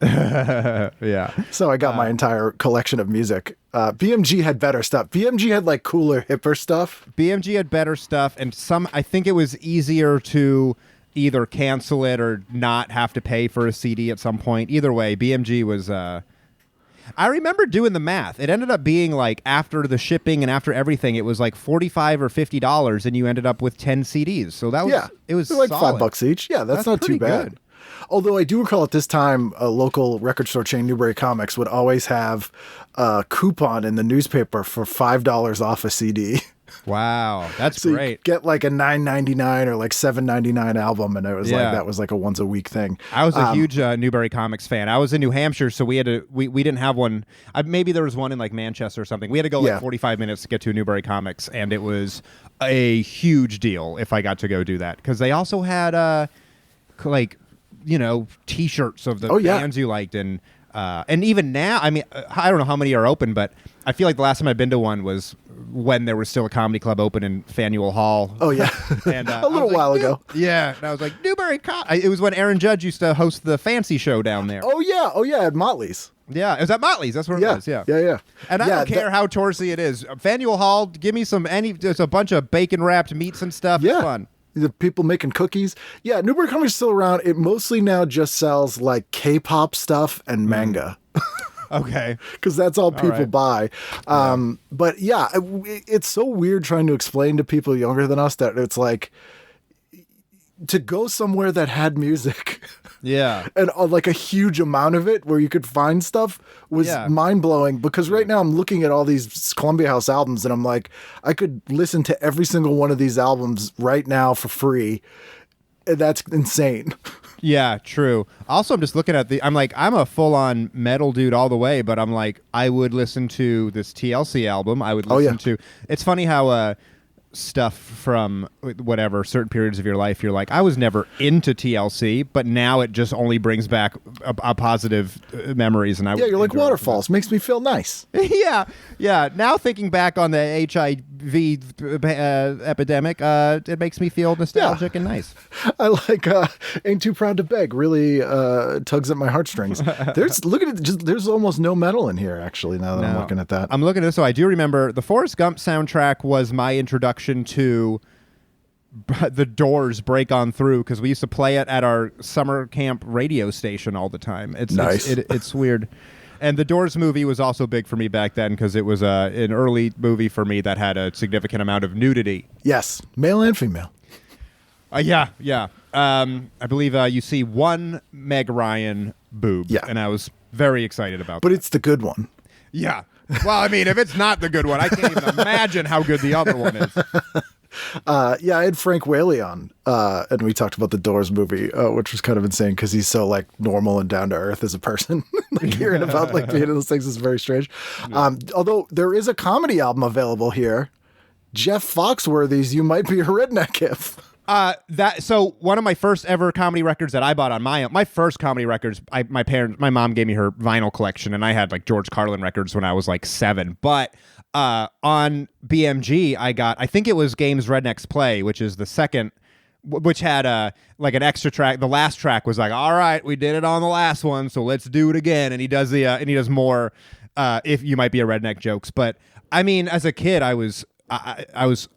Yeah. So I got my entire collection of music. BMG had better stuff. BMG had like cooler, hipper stuff. BMG had better stuff, and I think it was easier to either cancel it or not have to pay for a CD at some point. Either way, BMG was... I remember doing the math. It ended up being like, after the shipping and after everything, it was like $45 or $50, and you ended up with 10 CDs. So that was... It was They're like solid. $5 each. Yeah, that's not pretty too bad. good. Although I do recall at this time, a local record store chain, Newbury Comics, would always have a coupon in the newspaper for $5 off a CD. Wow, that's So great. you get like a $9.99 or like $7.99 album, and it was Yeah. like that was like a once a week thing. I was a huge Newbury Comics fan. I was in New Hampshire, so we had to. We didn't have one. Maybe there was one in like Manchester or something. We had to go like Yeah. 45 minutes to get to Newbury Comics, and it was a huge deal if I got to go do that, because they also had like, you know, T-shirts of the bands you liked, and even now, I mean, I don't know how many are open, but I feel like the last time I've been to one was when there was still a comedy club open in Fanuel Hall. Oh, yeah. And A little while ago. Yeah, and I was like, Newbury It was when Aaron Judge used to host the fancy show down there. Oh, yeah, at Motley's. Yeah, it was at Motley's. That's where it was. Yeah. Yeah, And I don't care how touristy it is. Fanuel Hall, give me there's a bunch of bacon wrapped meats and stuff. Yeah. It's fun. The people making cookies. Yeah, Newbury Comics is still around. It mostly now just sells like K-pop stuff and manga. Okay. Because that's all people right. buy. But yeah, it's so weird trying to explain to people younger than us that it's like to go somewhere that had music Yeah. and like a huge amount of it where you could find stuff was mind-blowing, because right now I'm looking at all these Columbia House albums and I'm like, I could listen to every single one of these albums right now for free. And that's insane. Yeah, true. Also, I'm just looking at I'm a full-on metal dude all the way, but I'm like, I would listen to this TLC album. I would listen to... It's funny how stuff from whatever certain periods of your life, you're like, I was never into TLC, but now it just only brings back a positive memories. And you're like waterfalls. Makes me feel nice. yeah. Now thinking back on the HIV epidemic, it makes me feel nostalgic and nice. I like Ain't Too Proud to Beg. Really tugs at my heartstrings. Look at it. There's almost no metal in here, actually, now that I'm looking at that. I'm looking at this, so I do remember the Forrest Gump soundtrack was my introduction to the Doors' Break On Through, because we used to play it at our summer camp radio station all the time. It's nice. It's weird. And the Doors movie was also big for me back then because it was an early movie for me that had a significant amount of nudity. Yes, male and female. Yeah. I believe you see one Meg Ryan boob, and I was very excited about that. But it's the good one. Yeah. Well, I mean, if it's not the good one, I can't even imagine how good the other one is. I had Frank Whaley on, and we talked about the Doors movie, which was kind of insane because he's so like normal and down to earth as a person. Like hearing about like being in those things is very strange. Although there is a comedy album available here, Jeff Foxworthy's "You Might Be a Redneck If." So one of my first ever comedy records that I bought on my first comedy records, my mom gave me her vinyl collection, and I had like George Carlin records when I was like 7. But on BMG, I think it was Games Rednecks Play, which is the second, which had like an extra track. The last track was like, all right, we did it on the last one, so let's do it again. And he does more if you might be a redneck jokes. But I mean, as a kid, I was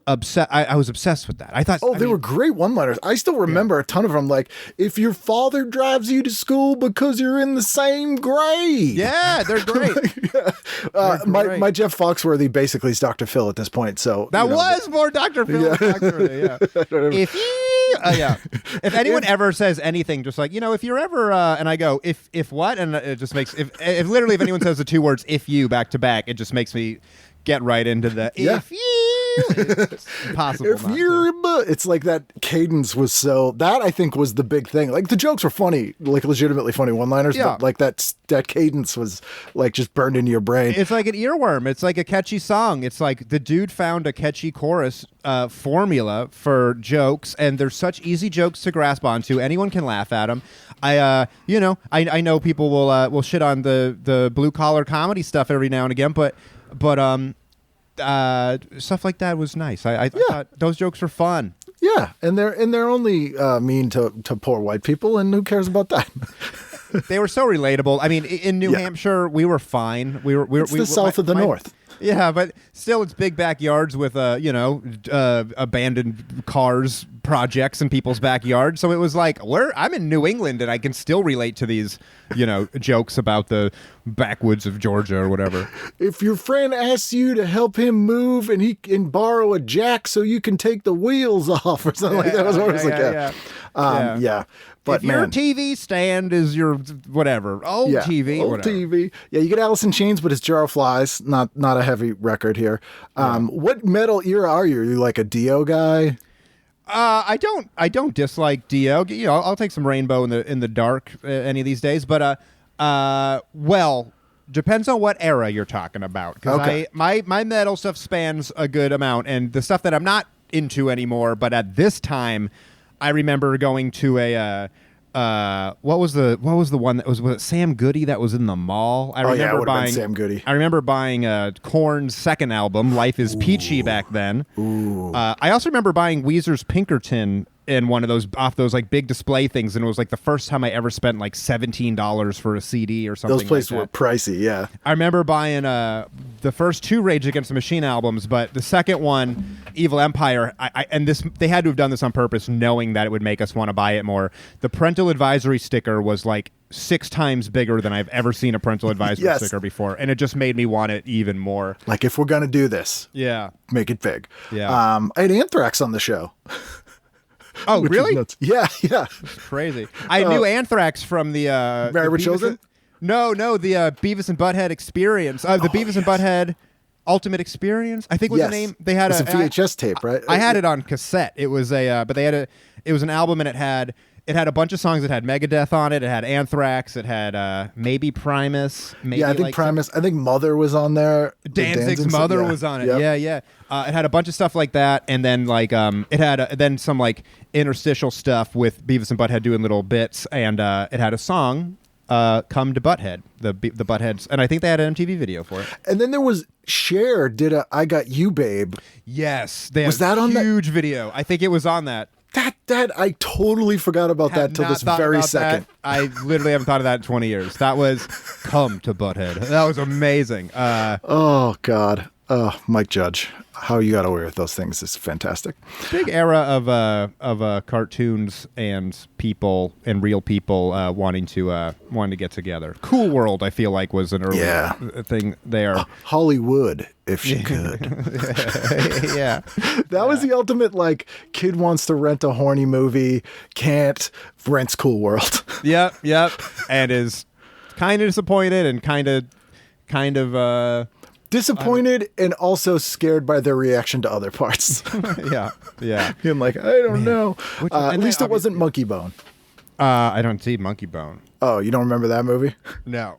upset. I was obsessed with that. I thought, they were great one-liners. I still remember a ton of them. Like, if your father drives you to school because you're in the same grade. Yeah, they're great. My Jeff Foxworthy basically is Dr. Phil at this point. So that was more Dr. Phil. Yeah. Foxworthy, If anyone ever says anything, just like, if you're ever, and I go, if what, and it just makes if literally if anyone says the two words "if you" back to back, it just makes me get right into the if you. It's impossible. If you're, it's like that cadence was that I think was the big thing. Like the jokes were funny, like legitimately funny one-liners, but like that cadence was like just burned into your brain. It's like an earworm. It's like a catchy song. It's like the dude found a catchy chorus formula for jokes, and they're such easy jokes to grasp onto. Anyone can laugh at them. I know people will shit on the blue collar comedy stuff every now and again, but stuff like that was nice. I thought those jokes were fun. Yeah, and they're only mean to poor white people, and who cares about that? They were so relatable. I mean, in New Hampshire, we were fine. We were the south of the north. Yeah, but still, it's big backyards with abandoned cars projects in people's backyards. So it was like, I'm in New England, and I can still relate to these, jokes about the backwoods of Georgia or whatever. If your friend asks you to help him move, and he can borrow a jack so you can take the wheels off, or something like that, was always But if your TV stand is your whatever old TV, TV. Yeah, you get Alice in Chains, but it's Jar of Flies. Not a heavy record here. What metal era are you? Are you like a Dio guy? I don't dislike Dio. I'll take some Rainbow in the Dark any of these days. But depends on what era you're talking about. Because my metal stuff spans a good amount, and the stuff that I'm not into anymore. But at this time, I remember going to a what was the one that was it Sam Goody that was in the mall? I remember buying Sam Goody. I remember buying Korn's second album, Life Is Peachy, back then. I also remember buying Weezer's Pinkerton in one of those off those like big display things, and it was like the first time I ever spent like $17 for a CD or something. Those places like were pricey, yeah. I remember buying the first 2 Rage Against the Machine albums, but the second one, Evil Empire, they had to have done this on purpose, knowing that it would make us want to buy it more. The parental advisory sticker was like 6 times bigger than I've ever seen a parental advisory sticker before, and it just made me want it even more. Like, if we're gonna do this, make it big. Yeah. I had Anthrax on the show. Oh, really? Yeah. Crazy. I knew Anthrax from the Married with Children? No, the Beavis and Butthead Experience. The Beavis and Butthead Ultimate Experience, I think was the name. They had a VHS tape, right? I had it on cassette. It was it was an album, and it It had a bunch of songs. It had Megadeth on it. It had Anthrax. It had maybe Primus. Maybe yeah, I think Primus. I think Mother was on there. Danzig's Mother was on it. Yep. Yeah. It had a bunch of stuff like that, and then like it had then some like interstitial stuff with Beavis and Butthead doing little bits, and it had a song. Come to Butthead, the Buttheads, and I think they had an MTV video for it. And then there was Cher did a I Got You Babe. Yes, they Was had that a on that? huge video. I think it was on that. That I totally forgot about that till Not this thought very about second. that. I literally haven't thought of that in 20 years. That was Come to Butthead. That was amazing. Oh God. Mike Judge, how you got away with those things is fantastic. Big era of cartoons and people and real people wanting to get together. Cool World, I feel like, was an early thing there. Hollywood, if she could. Yeah, That was the ultimate, like, kid wants to rent a horny movie, can't, rents Cool World. Yep, and is kind of disappointed and kind of. Disappointed and also scared by their reaction to other parts. Yeah. Being like, I don't know. At least it wasn't Monkey Bone. I don't see Monkey Bone. Oh, you don't remember that movie? No.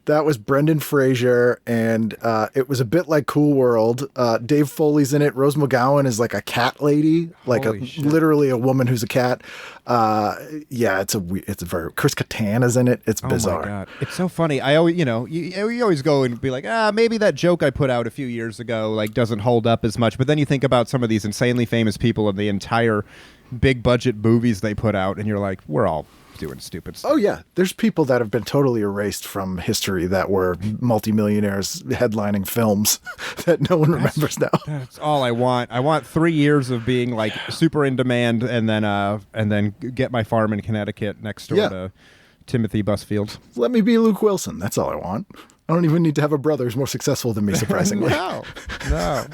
That was Brendan Fraser, and it was a bit like Cool World. Dave Foley's in it. Rose McGowan is like a cat lady, like literally a woman who's a cat. Yeah, it's a very Chris Kattan is in it. It's bizarre. Oh my God, it's so funny. I always, you always go and be like, maybe that joke I put out a few years ago like doesn't hold up as much. But then you think about some of these insanely famous people and the entire big budget movies they put out, and you're like, we're all doing stupid stuff. Oh yeah, there's people that have been totally erased from history that were multimillionaires headlining films that no one remembers now. That's all I want. I want 3 years of being like super in demand, and then get my farm in Connecticut next door to Timothy Busfield. Let me be Luke Wilson. That's all I want. I don't even need to have a brother who's more successful than me, surprisingly. No. I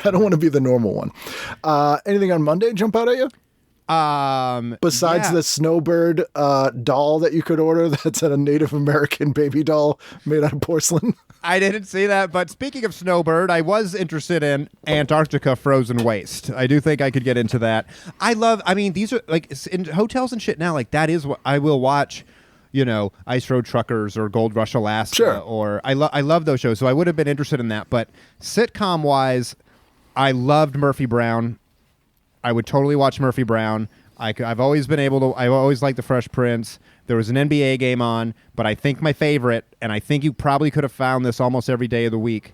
don't want to be the normal one. Anything on Monday jump out at you? Besides the Snowbird doll that you could order, that's a Native American baby doll made out of porcelain. I didn't see that, but speaking of Snowbird, I was interested in Antarctica Frozen Waste. I do think I could get into that. These are like in hotels and shit now, like that is what I will watch, Ice Road Truckers or Gold Rush Alaska. Sure. Or I love those shows, so I would have been interested in that. But sitcom wise, I loved Murphy Brown. I would totally watch Murphy Brown. I've always been able to. I always liked The Fresh Prince. There was an NBA game on, but I think my favorite, and I think you probably could have found this almost every day of the week.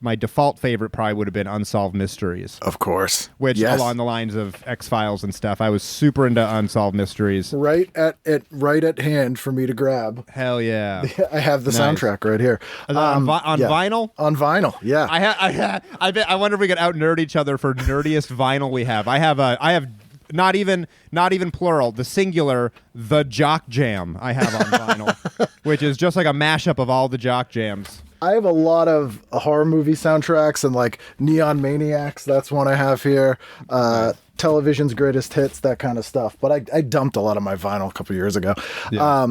My default favorite probably would have been Unsolved Mysteries. Of course. Which, along the lines of X-Files and stuff, I was super into Unsolved Mysteries. Right at hand for me to grab. Hell yeah! I have the soundtrack right here. On vinyl? On vinyl, yeah. I wonder if we could out-nerd each other for nerdiest vinyl we have. I have not even plural, the singular, the Jock Jam I have on vinyl, which is just like a mashup of all the Jock Jams. I have a lot of horror movie soundtracks and like Neon Maniacs. That's one I have here. Television's Greatest Hits, that kind of stuff. But I dumped a lot of my vinyl a couple years ago. Yeah.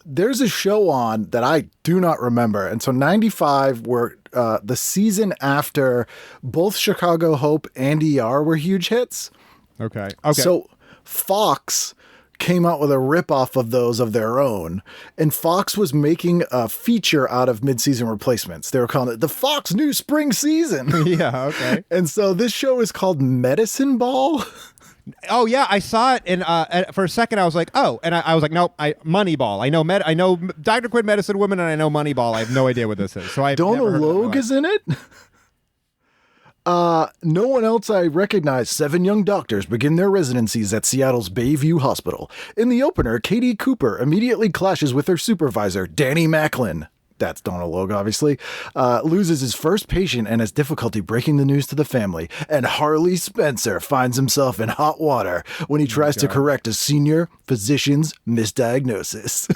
There's a show on that I do not remember. And so 95 were the season after both Chicago Hope and ER were huge hits. Okay. So Fox came out with a ripoff of those of their own, and Fox was making a feature out of mid-season replacements. They were calling it the Fox New Spring Season. Yeah, okay. And so this show is called Medicine Ball. Oh yeah, I saw it, and for a second I was like, oh, and I was like, nope, Moneyball. I know Dr. Quinn, Medicine Woman, and I know Moneyball. I have no idea what this is. So Donal Logue is in it. No one else I recognize. 7 young doctors begin their residencies at Seattle's Bayview Hospital. In the opener, Katie Cooper immediately clashes with her supervisor, Danny Macklin. That's Donal Logue, obviously. Loses his first patient and has difficulty breaking the news to the family. And Harley Spencer finds himself in hot water when he tries to correct a senior physician's misdiagnosis.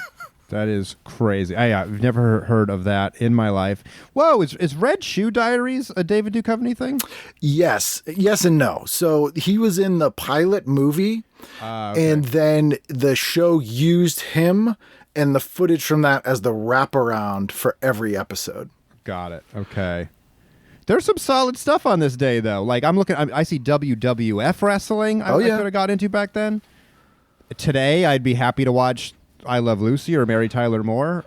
That is crazy. I've never heard of that in my life. Whoa, is Red Shoe Diaries a David Duchovny thing? Yes and no. So he was in the pilot movie, okay. And then the show used him and the footage from that as the wraparound for every episode. Got it. Okay. There's some solid stuff on this day, though. Like, I see WWF wrestling I could have got into back then. today I'd be happy to watch I Love Lucy or Mary Tyler Moore.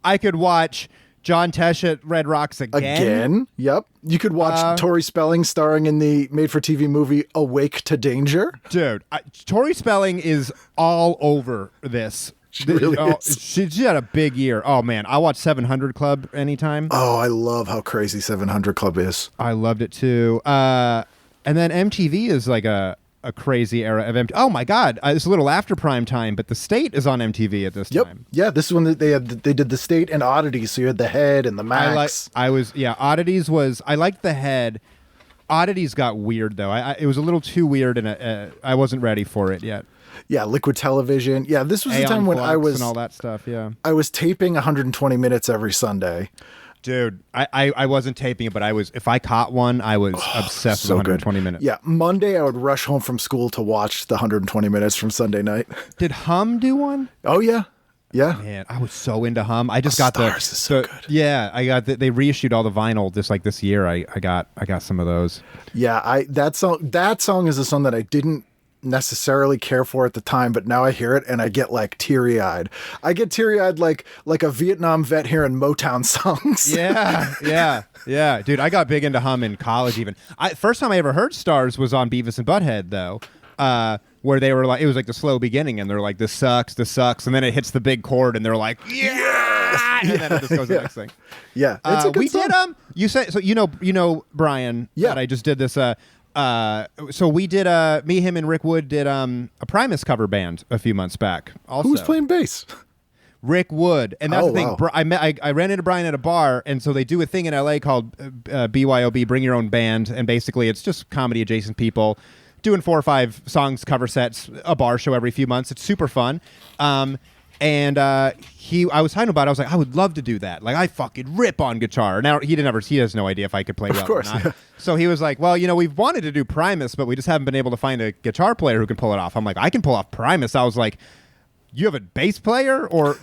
I could watch John Tesh at Red Rocks again. Yep. You could watch Tori Spelling starring in the made-for-TV movie Awake to Danger. Dude, Tori Spelling is all over this. She really is. She had a big year. Oh, man. I watch 700 Club anytime. Oh, I love how crazy 700 Club is. I loved it, too. And then MTV is like a crazy era of MTV. Oh, my God. It's a little after prime time, but The State is on MTV at this time. Yeah, this is when they did The State and Oddities, so you had The Head and The Max. Oddities was, I liked The Head. Oddities got weird, though. It was a little too weird, and I wasn't ready for it yet. Yeah, Liquid Television. Yeah, this was the time when I was... and all that stuff, yeah. I was taping 120 minutes every Sunday. Dude, I wasn't taping it, but if I caught one, I was obsessed with 120 minutes. Yeah, Monday I would rush home from school to watch the 120 minutes from Sunday night. Did Hum do one? Oh, yeah. Yeah. Man, I was so into Hum. I just got Stars is so good. Yeah, I got they reissued all the vinyl this year. I got some of those. Yeah, that song is a song that I didn't necessarily care for at the time, but now I hear it and I get like teary-eyed. I get teary-eyed like a Vietnam vet hearing Motown songs. Yeah. Dude, I got big into Hum in college even. First time I ever heard Stars was on Beavis and Butthead, though, where they were like, it was like the slow beginning and they're like, this sucks, and then it hits the big chord and they're like, yeah! And then it just goes to the next thing. Yeah, it's a good song. Did you said, so you know Brian, that I just did this so we did me, him, and Rick Wood did a Primus cover band a few months back. Also, who's playing bass? Rick Wood, and that's the thing. Wow. I ran into Brian at a bar, and so they do a thing in LA called BYOB, Bring Your Own Band, and basically it's just comedy adjacent people doing 4 or 5 songs, cover sets, a bar show every few months. It's super fun. And I was talking about it. I was like, I would love to do that. Like, I fucking rip on guitar. Now he has no idea if I could play well. Of course. Or not. So he was like, well, we've wanted to do Primus, but we just haven't been able to find a guitar player who can pull it off. I'm like, I can pull off Primus. I was like, you have a bass player or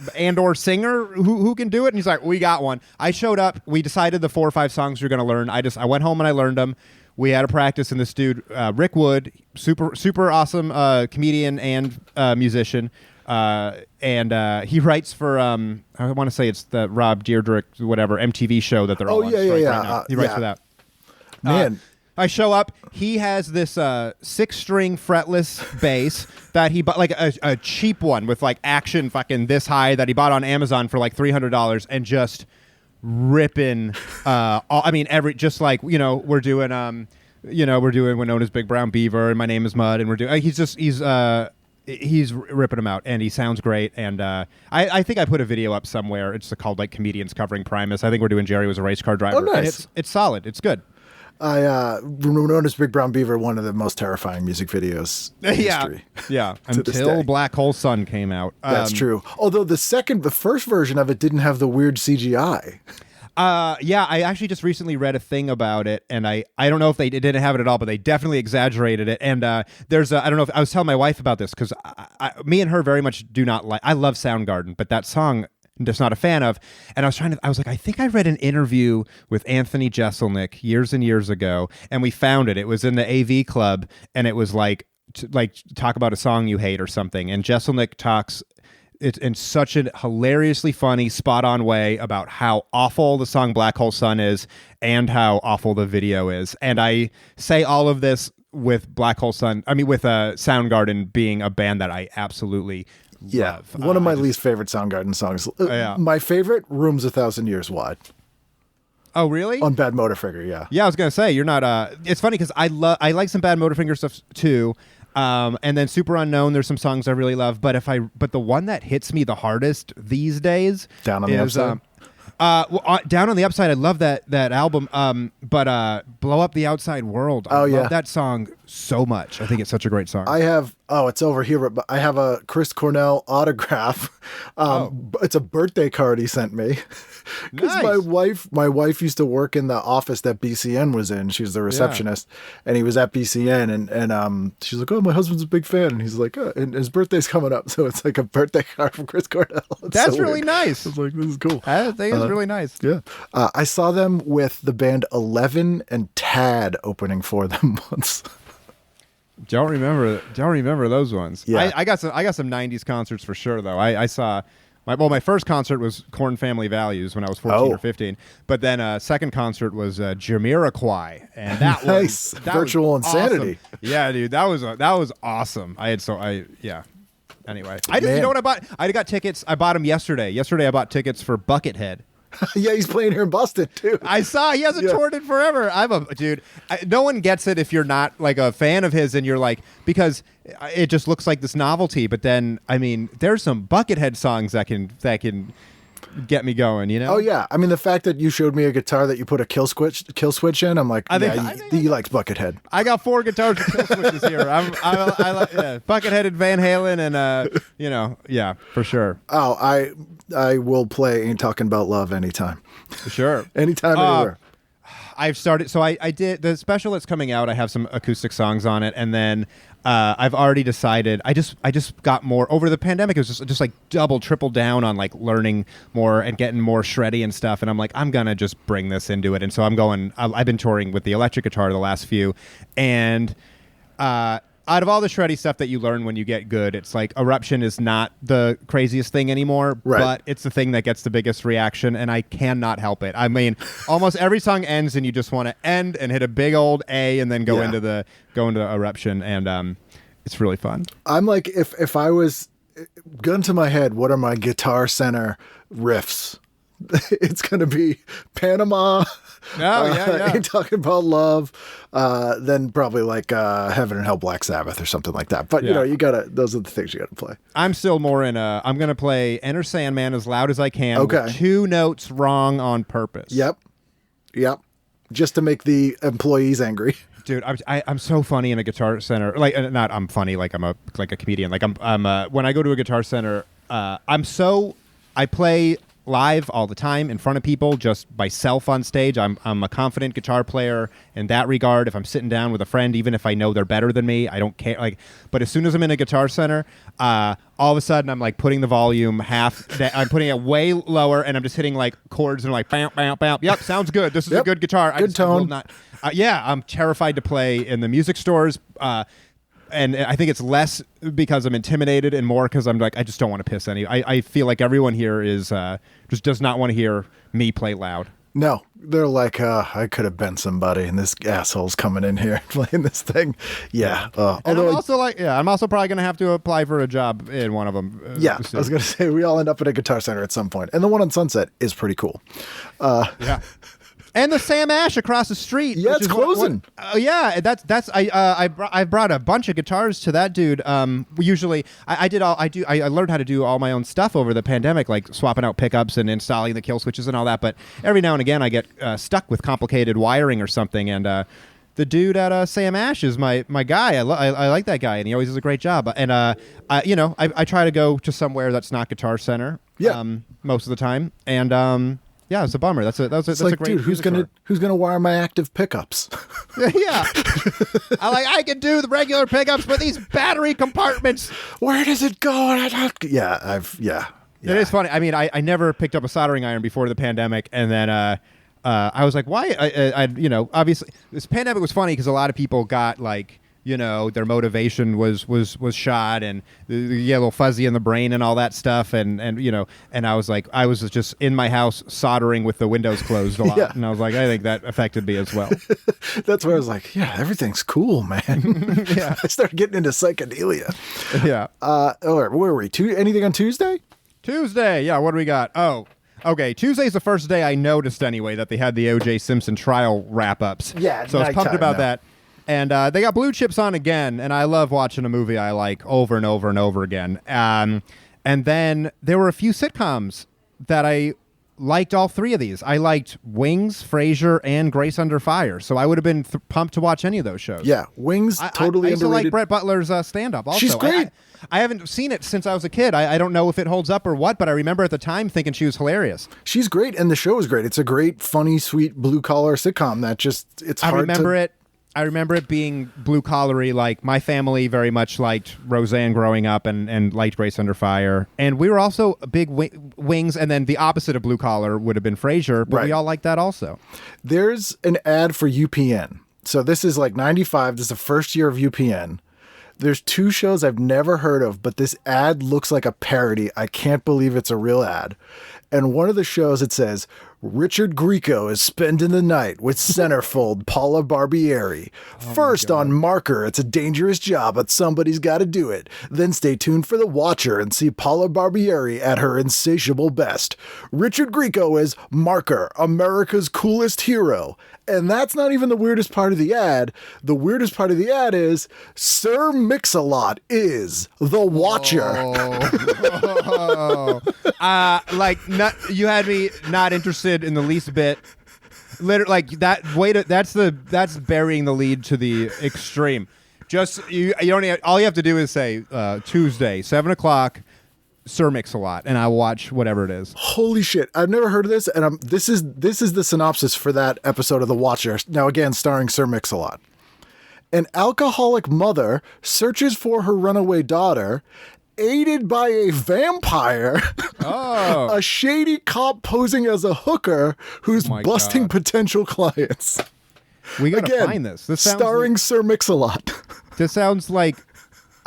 singer who can do it? And he's like, we got one. I showed up. We decided the 4 or 5 songs we were going to learn. I went home and I learned them. We had a practice, and this dude, Rick Wood, super awesome comedian and musician. And he writes for I want to say it's the Rob Dyrdek whatever MTV show that they're all on strike right now. He writes for that. Man, I show up. He has this 6-string fretless bass that he bought, like a cheap one with like action fucking this high that he bought on Amazon for like $300, and just ripping. Just like we're doing Winona's Big Brown Beaver and My Name Is Mud, and we're doing he's ripping them out, and he sounds great. And I think I put a video up somewhere. It's called like Comedians Covering Primus. I think we're doing Jerry Was a Race Car Driver. Oh, nice. And it's solid. It's good. Winona's Big Brown Beaver, one of the most terrifying music videos in history. Yeah. Until Black Hole Sun came out. That's true. Although the first version of it didn't have the weird CGI. I actually just recently read a thing about it, and I don't know if they didn't have it at all, but they definitely exaggerated it. And I don't know if I was telling my wife about this, because me and her very much do not like. I love Soundgarden, but that song I'm just not a fan of. And I was like, I think I read an interview with Anthony Jeselnik years and years ago, and we found it. It was in the AV Club, and it was like talk about a song you hate or something. And Jeselnik talks. It's in such a hilariously funny, spot-on way about how awful the song Black Hole Sun is and how awful the video is. And I say all of this with Soundgarden being a band that I absolutely love. One of my least favorite Soundgarden songs. My favorite, Room's 1,000 Years Wide. Oh, really? On Bad Motorfinger, yeah. Yeah, I was going to say, you're not... it's funny because I like some Bad Motorfinger stuff, too. And then Super Unknown, there's some songs I really love, but the one that hits me the hardest these days Down on the Upside. Down on the Upside, I love that album. But Blow Up the Outside World, I love that song so much. I think it's such a great song. I have it's over here, but I have a Chris Cornell autograph. It's a birthday card he sent me. Because my wife used to work in the office that BCN was in. She was the receptionist, and he was at BCN, and she's like, "Oh, my husband's a big fan," and he's like, and his birthday's coming up, so it's like a birthday card from Chris Cornell. That's so really nice. I was like, this is cool. I think it's really nice. Yeah, I saw them with the band 11 and Tad opening for them once. Don't remember those ones. Yeah. I got some 90s concerts for sure though. I saw my first concert was Korn Family Values when I was 14 or 15. But then second concert was Jamiroquai, and that nice. was Virtual was insanity. Awesome. Yeah, dude, that was awesome. Anyway, you know what I bought? I got tickets. I bought them yesterday. Yesterday I bought tickets for Buckethead. Yeah, he's playing here in Boston too. I saw he hasn't toured it forever. No one gets it if you're not like a fan of his and you're like, because it just looks like this novelty. But then, I mean, there's some Buckethead songs that can get me going, you know? Oh yeah, I mean the fact that you showed me a guitar that you put a kill switch in, I'm like, he likes Buckethead. I got 4 guitars with kill switches here. I like Buckethead and Van Halen, and for sure. Oh, I will play Ain't Talking About Love anytime. Sure, anytime, anywhere. I've started. So I did the special that's coming out. I have some acoustic songs on it, and then I've already decided. I just got more over the pandemic. It was just like triple down on like learning more and getting more shreddy and stuff. And I'm like, I'm gonna just bring this into it. And so I'm going. I've been touring with the electric guitar the last few, and out of all the shreddy stuff that you learn when you get good, it's like Eruption is not the craziest thing anymore, but it's the thing that gets the biggest reaction, and I cannot help it. I mean, almost every song ends, and you just want to end and hit a big old A, and then go into the Eruption, and it's really fun. I'm like, if I was gun to my head, what are my Guitar Center riffs? It's going to be Panama. Ain't Talking About Love. Then probably like Heaven and Hell, Black Sabbath or something like that. But, those are the things you got to play. I'm still more in I'm going to play Enter Sandman as loud as I can. Okay. With 2 notes wrong on purpose. Yep. Just to make the employees angry. Dude, I'm so funny in a Guitar Center. Like, not I'm funny like I'm a comedian. Like I'm when I go to a Guitar Center, I play live all the time in front of people, just myself on stage. I'm a confident guitar player in that regard. If I'm sitting down with a friend, even if I know they're better than me, I don't care. Like, but as soon as I'm in a Guitar Center, all of a sudden I'm like putting the volume I'm putting it way lower, and I'm just hitting like chords and like bam, bam, bam. Yep, sounds good. This is a good guitar. Good tone. I'm terrified to play in the music stores. And I think it's less because I'm intimidated and more because I'm like, I just don't want to piss any. I feel like everyone here is just does not want to hear me play loud. No, they're like, I could have been somebody, and this asshole's coming in here playing this thing. Yeah. And I'm also I'm also probably going to have to apply for a job in one of them. I was going to say, we all end up at a Guitar Center at some point. And the one on Sunset is pretty cool. Yeah. And the Sam Ash across the street. Yeah, it's closing. I brought a bunch of guitars to that dude. Usually, I learned how to do all my own stuff over the pandemic, like swapping out pickups and installing the kill switches and all that. But every now and again, I get stuck with complicated wiring or something. And the dude at Sam Ash is my guy. I like that guy, and he always does a great job. And I try to go to somewhere that's not Guitar Center. Yeah. Most of the time, and. Yeah, it's a bummer. That's a great. Dude, who's gonna wire my active pickups? Yeah, I can do the regular pickups, but these battery compartments. Where does it go? It is funny. I mean, I never picked up a soldering iron before the pandemic, and then I was like, why? Obviously, this pandemic was funny because a lot of people got like. Their motivation was shot, and you get a little fuzzy in the brain and all that stuff, and I was like, I was just in my house soldering with the windows closed a lot, and I was like, I think that affected me as well. That's where I was like, yeah, everything's cool, man. Yeah, I started getting into psychedelia. Yeah. Where were we? Anything on Tuesday? Tuesday, yeah. What do we got? Oh. Okay, Tuesday's the first day I noticed anyway that they had the OJ Simpson Trial wrap-ups. Yeah, so I was pumped about that. And they got Blue Chips on again, and I love watching a movie I like over and over and over again. And then there were a few sitcoms that I liked all 3 of these. I liked Wings, Frasier, and Grace Under Fire, so I would have been pumped to watch any of those shows. Yeah, Wings, totally I used underrated. to like Brett Butler's stand-up also. She's great. I haven't seen it since I was a kid. I don't know if it holds up or what, but I remember at the time thinking she was hilarious. She's great, and the show is great. It's a great, funny, sweet, blue-collar sitcom that it's hard to... I remember it being blue-collary, like my family very much liked Roseanne growing up and liked Grace Under Fire. And we were also big Wings, and then the opposite of blue-collar would have been Frasier, but we all liked that also. There's an ad for UPN. So this is like 95. This is the first year of UPN. There's two shows I've never heard of, but this ad looks like a parody. I can't believe it's a real ad. And one of the shows, it says, Richard Grieco is spending the night with centerfold Paula Barbieri. First on Marker, it's a dangerous job, but somebody's got to do it. Then stay tuned for The Watcher and see Paula Barbieri at her insatiable best. Richard Grieco is Marker, America's coolest hero. And that's not even the weirdest part of the ad. The weirdest part of the ad is Sir Mix-a-Lot is The Watcher. You had me not interested in the least bit. Literally, like that. That's burying the lead to the extreme. Just you don't. All you have to do is say Tuesday, 7:00. Sir Mix-a-Lot, and I watch whatever it is. Holy shit! I've never heard of this, and this is the synopsis for that episode of The Watcher. Now again, starring Sir Mix-a-Lot. An alcoholic mother searches for her runaway daughter, aided by a vampire, a shady cop posing as a hooker who's busting potential clients. We gotta find this. This sounds starring Sir Mix-a-Lot. This sounds like.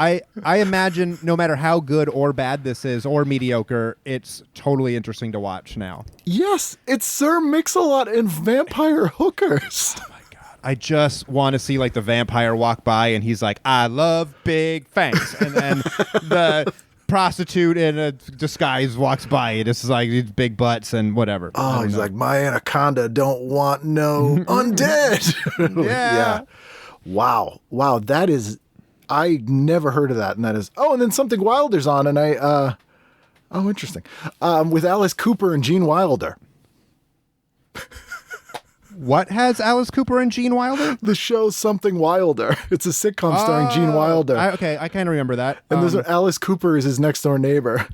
I imagine no matter how good or bad this is or mediocre, it's totally interesting to watch now. Yes, it's Sir Mix-a-Lot and vampire hookers. Oh my God. I just want to see like the vampire walk by and he's like, I love big fangs. And then the prostitute in a disguise walks by and it's like these big butts and whatever. Oh, he's like, my anaconda don't want no undead. Yeah. Wow. That is... I never heard of that, and that is... Oh, and then Something Wilder's on, and I... Oh, interesting. With Alice Cooper and Gene Wilder. What has Alice Cooper and Gene Wilder? The show Something Wilder. It's a sitcom starring Gene Wilder. I kind of remember that. And there's Alice Cooper is his next-door neighbor.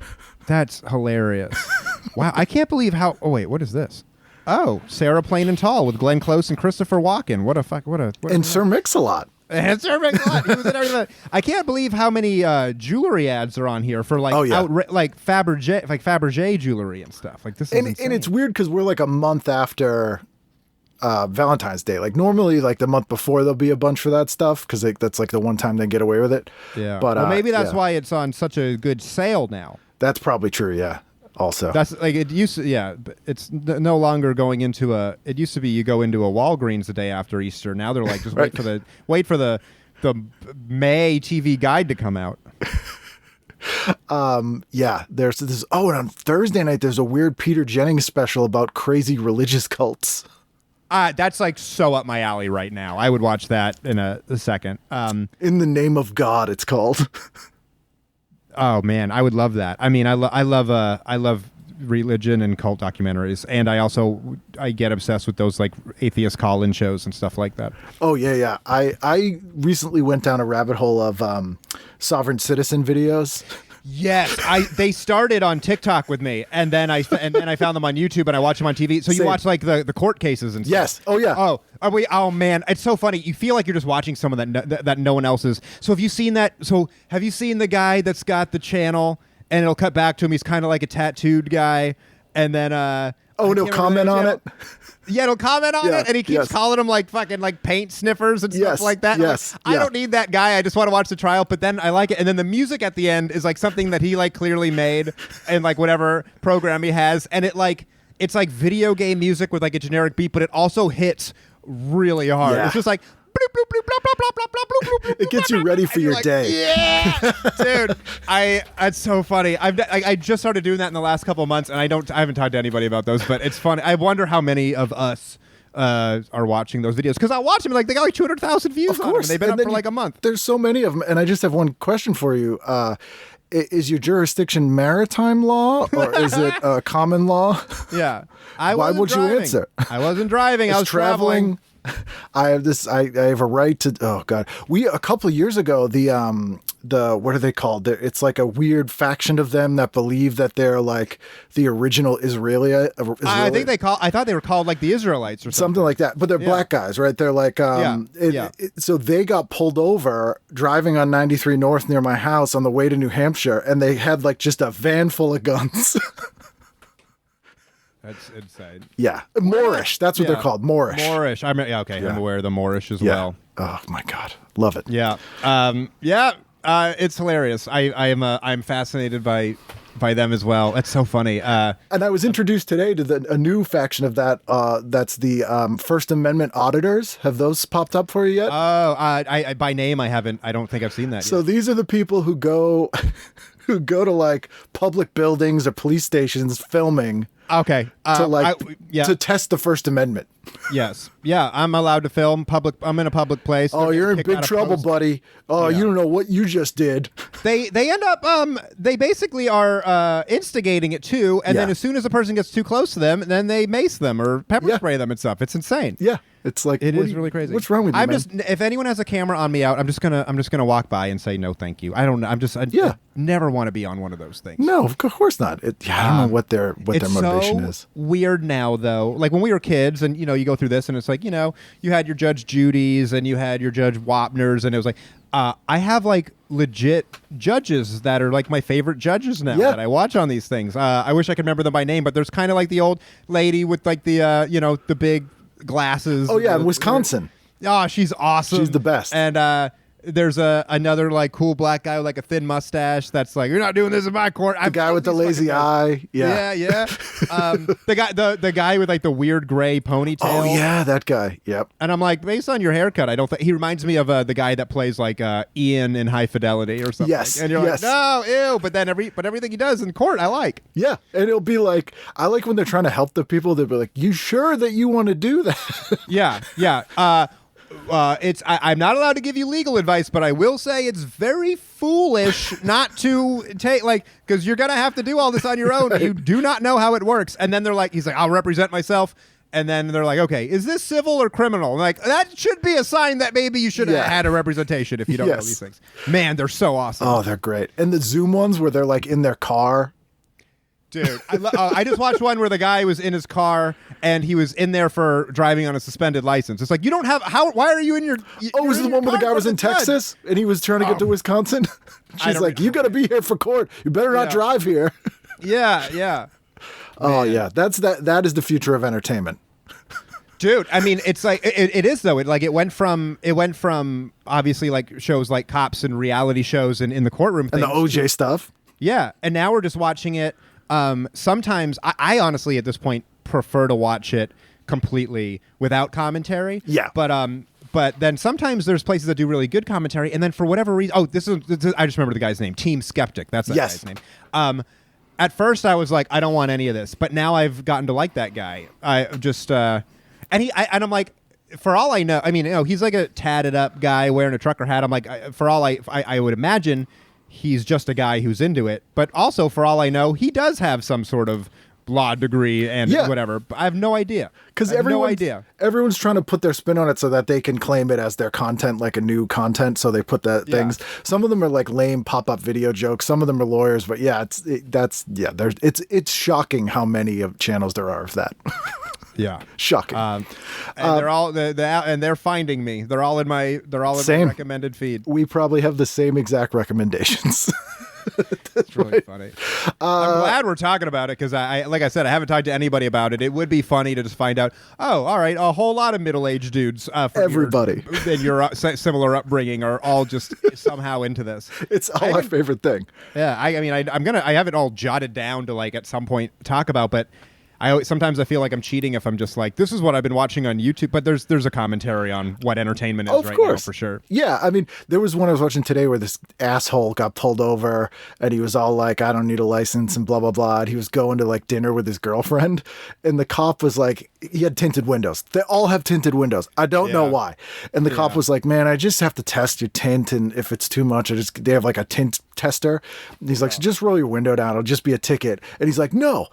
That's hilarious. Wow, I can't believe how... Oh, wait, what is this? Oh, Sarah Plain and Tall with Glenn Close and Christopher Walken. What a... And Sir Mix-a-Lot. And Sir Mix-a-Lot. He was in everything. I can't believe how many jewelry ads are on here for like like Fabergé jewelry and stuff. Like this is insane. And it's weird because we're like a month after Valentine's Day. Like normally, like the month before, there'll be a bunch for that stuff because that's like the one time they get away with it. Yeah, but maybe that's why it's on such a good sale now. That's probably true. Yeah. Also, that's like it used to. Yeah, but it's no longer going into a. It used to be you go into a Walgreens the day after Easter. Now they're like just wait for the May TV guide to come out. Yeah, there's this. Oh, and on Thursday night there's a weird Peter Jennings special about crazy religious cults. That's like so up my alley right now. I would watch that in a second. In the Name of God, it's called. Oh man, I would love that. I mean, I love religion and cult documentaries, and I get obsessed with those like atheist call-in shows and stuff like that. Oh yeah. I recently went down a rabbit hole of sovereign citizen videos. Yes, they started on TikTok with me, and then I found them on YouTube, and I watch them on TV. So you watch like the court cases and stuff. Yes. Oh yeah. Oh, are we? Oh man, it's so funny. You feel like you're just watching someone that no one else is. So have you seen that? So have you seen the guy that's got the channel, and it'll cut back to him? He's kind of like a tattooed guy, and then it'll comment on it. Yeah, it'll comment on it, and he keeps calling them like fucking like paint sniffers and stuff like that. Yes, I don't need that guy. I just want to watch the trial. But then I like it, and then the music at the end is like something that he like clearly made in like whatever program he has, and it's like video game music with like a generic beat, but it also hits really hard. Yeah. It's just like. It gets you ready for your like, day. Yeah, dude. It's so funny. I just started doing that in the last couple of months, and I haven't talked to anybody about those, but it's funny. I wonder how many of us are watching those videos because I watch them like they got like 200,000 views. Of on course, them. They've been up for like a month. There's so many of them, and I just have one question for you. Is your jurisdiction maritime law or is it common law? Yeah. Why would you answer? I wasn't driving. I was traveling. I have a right to. Oh God, a couple of years ago the what are they called? It's like a weird faction of them that believe that they're like the original Israeli. I thought they were called like the Israelites or something like that. But they're black guys, right? They're like so they got pulled over driving on 93 North near my house on the way to New Hampshire, and they had like just a van full of guns. That's insane. Yeah, Moorish. That's what they're called. Moorish. I'm aware of the Moorish as well. Oh my God, love it. Yeah. It's hilarious. I'm fascinated by them as well. That's so funny. And I was introduced today to a new faction of that. That's the First Amendment Auditors. Have those popped up for you yet? I by name I haven't. I don't think I've seen that. So yet. these are the people who go who go to like public buildings or police stations filming. Okay. To test the First Amendment. Yes. Yeah, I'm allowed to film public. I'm in a public place. Oh, you're in big trouble, buddy. Oh, Yeah. you don't know what you just did. They end up they basically are instigating it too, and then Yeah. as soon as a person gets too close to them, then they mace them or pepper spray them and stuff. It's insane. Yeah, it's like It is really crazy. What's wrong with you, man? If anyone has a camera on me out, I'm just gonna walk by and say no, thank you. I don't know. I never want to be on one of those things. No, of course not. I don't know what their motivation It's is. weird now, though. Like when we were kids, and you go through this, and it's like you had your Judge Judys and you had your Judge Wapners, and it was like I have like legit judges that are like my favorite judges now that I watch on these things. I wish I could remember them by name, but there's kind of like the old lady with like the the big glasses. Oh yeah, in Wisconsin. Oh, she's awesome. She's the best. And there's another like cool black guy with like a thin mustache that's like, you're not doing this in my court. The guy with the lazy eye. Yeah. Yeah. The guy with like the weird gray ponytail. Oh yeah, that guy. Yep. And I'm like, based on your haircut, I don't think he reminds me of the guy that plays like Ian in High Fidelity or something. Yes. And you're like, no, ew. But then everything he does in court, I like. Yeah, and it'll be like, I like when they're trying to help the people. They'll be like, "You sure that you want to do that?" Yeah. I'm not allowed to give you legal advice, but I will say it's very foolish not to take because you're gonna have to do all this on your own. You do not know how it works. And then he's like, I'll represent myself. And then they're like, okay, is this civil or criminal? And like, that should be a sign that maybe you should have had a representation if you don't know these things. Man, they're so awesome. Oh, they're great. And the Zoom ones where they're like in their car. Dude, I just watched one where the guy was in his car and he was in there for driving on a suspended license. It's like, you don't have why are you in your? Was it the one where the guy was in Texas and he was trying to get to Wisconsin? She's like, you got to be here for court. You better not drive here. Yeah. Oh yeah, that is the future of entertainment. Dude, I mean, it's like it is though. It went from obviously like shows like Cops and reality shows and in the courtroom And things the OJ stuff. Yeah, and now we're just watching it. Sometimes I honestly at this point prefer to watch it completely without commentary. Yeah. But then sometimes there's places that do really good commentary, and then for whatever reason, this is I just remember the guy's name, Team Skeptic. That's that guy's name. At first I was like, I don't want any of this, but now I've gotten to like that guy. I just and I'm like, for all I know, I mean, he's like a tatted up guy wearing a trucker hat. I'm like, for all I would imagine, he's just a guy who's into it. But also, for all I know, he does have some sort of law degree and whatever. I have no idea. Because everyone's trying to put their spin on it so that they can claim it as their content, like a new content. So they put that things. Some of them are like lame pop-up video jokes. Some of them are lawyers. But it's shocking how many of channels there are of that. Yeah, shocking. And they're all and they're finding me. They're all in my my recommended feed. We probably have the same exact recommendations. That's really funny. I'm glad we're talking about it because I like I said, I haven't talked to anybody about it. It would be funny to just find out. Oh, all right, a whole lot of middle-aged dudes. From everybody in your similar upbringing are all just somehow into this. It's all our favorite thing. Yeah, I mean, I have it all jotted down to like at some point talk about, but. Sometimes I feel like I'm cheating if I'm just like, this is what I've been watching on YouTube, but there's a commentary on what entertainment is now for sure. Yeah, I mean, there was one I was watching today where this asshole got pulled over and he was all like, I don't need a license and blah, blah, blah. And he was going to like dinner with his girlfriend and the cop was like, he had tinted windows. They all have tinted windows. I don't know why. And the cop was like, man, I just have to test your tint. And if it's too much, they have like a tint tester. And he's like, so just roll your window down. It'll just be a ticket. And he's like, no,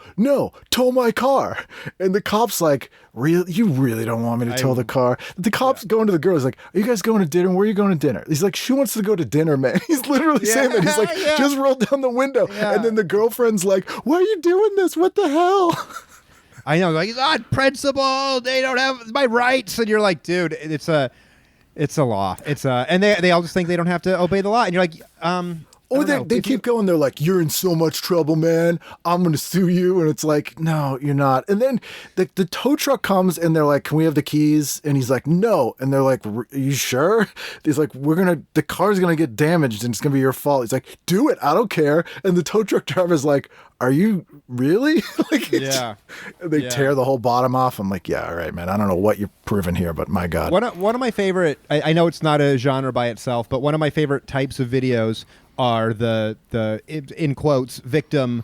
tow my car. And the cop's like, really? You really don't want me to tow the car? The cop's going to the girl. He's like, are you guys going to dinner? Where are you going to dinner? He's like, she wants to go to dinner, man. He's literally saying that. He's like, just roll down the window. Yeah. And then the girlfriend's like, why are you doing this? What the hell? I know, like, on principle, they don't have my rights. And you're like, dude, it's a law. And they all just think they don't have to obey the law. And you're like, Or don't know. they keep going. They're like, "You're in so much trouble, man. I'm going to sue you." And it's like, "No, you're not." And then the tow truck comes and they're like, "Can we have the keys?" And he's like, "No." And they're like, "Are you sure?" He's like, the car's going to get damaged and it's going to be your fault. He's like, "Do it. I don't care." And the tow truck driver's like, "Are you really?" Like, they tear the whole bottom off. I'm like, "Yeah, all right, man. I don't know what you're proving here, but my God." One of my favorite, I know it's not a genre by itself, but one of my favorite types of videos are the in quotes victim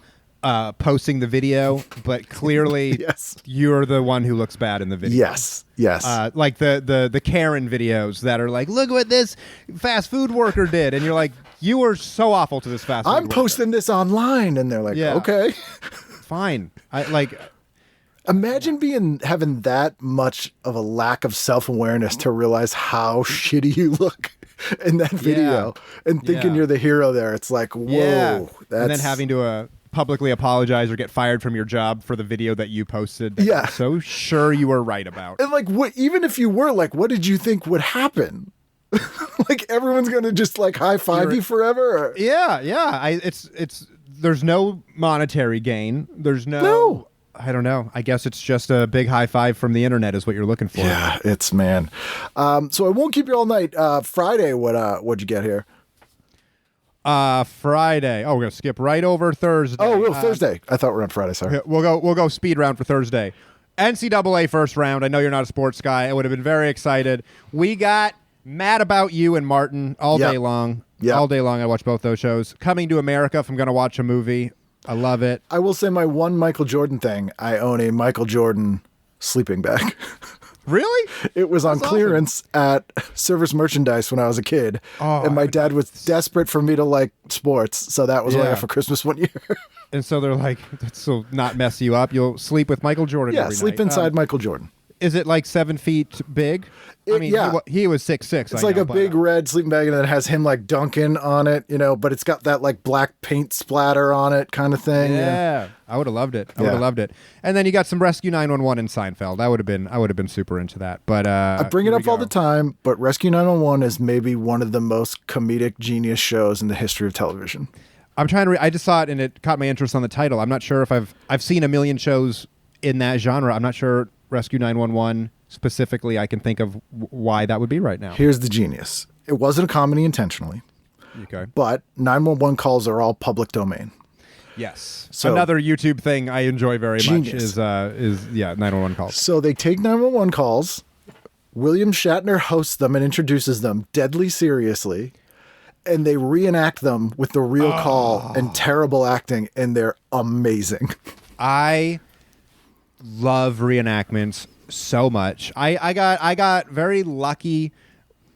posting the video, but clearly Yes. you're the one who looks bad in the video. Yes. Like the Karen videos that are like, "Look what this fast food worker did," and you're like, "You were so awful to this fast food I'm worker." posting this online, and they're like, Yeah. "Okay." Fine. I like. Imagine having that much of a lack of self-awareness to realize how shitty you look in that video and thinking Yeah. you're the hero there. It's like, whoa. Yeah. That's... And then having to publicly apologize or get fired from your job for the video that you posted. That Yeah. you're so sure you were right about. And like, even if you were, like, what did you think would happen? Like, everyone's going to just like high five you forever? Or... Yeah. It's there's no monetary gain. There's no. I don't know. I guess it's just a big high five from the internet is what you're looking for. Yeah, it's man. So I won't keep you all night. Friday, what'd you get here? Friday. Oh, we're gonna skip right over Thursday. Oh, Thursday. I thought we were on Friday. Sorry. We'll go speed round for Thursday. NCAA first round. I know you're not a sports guy. I would have been very excited. We got Mad About You and Martin all day long. Yep. All day long. I watched both those shows. Coming to America. If I'm gonna watch a movie, I love it. I will say my one Michael Jordan thing. I own a Michael Jordan sleeping bag. Really? It was on That's clearance at Service Merchandise when I was a kid. And my dad was desperate for me to like sports. So that was what I got for Christmas one year. And so they're like, this will not mess you up. You'll sleep with Michael Jordan every sleep night. inside Michael Jordan. Is it like 7 feet big? I mean, he was 6'6". It's like a big red sleeping bag, and it has him like dunking on it, but it's got that like black paint splatter on it kind of thing. Yeah. I would have loved it. I would have loved it. And then you got some Rescue 911 in Seinfeld. I would have been super into that. But I bring it up all the time, but Rescue 911 is maybe one of the most comedic genius shows in the history of television. I'm trying to I just saw it and it caught my interest on the title. I'm not sure if I've seen a million shows in that genre. I'm not sure Rescue 911 specifically I can think of why that would be right now. Here's the genius. It wasn't a comedy intentionally. Okay. But 911 calls are all public domain. Yes. So, another YouTube thing I enjoy very genius. much is 911 calls. So they take 911 calls. William Shatner hosts them and introduces them deadly seriously. And they reenact them with the real call and terrible acting, and they're amazing. I love reenactmments so much. I got very lucky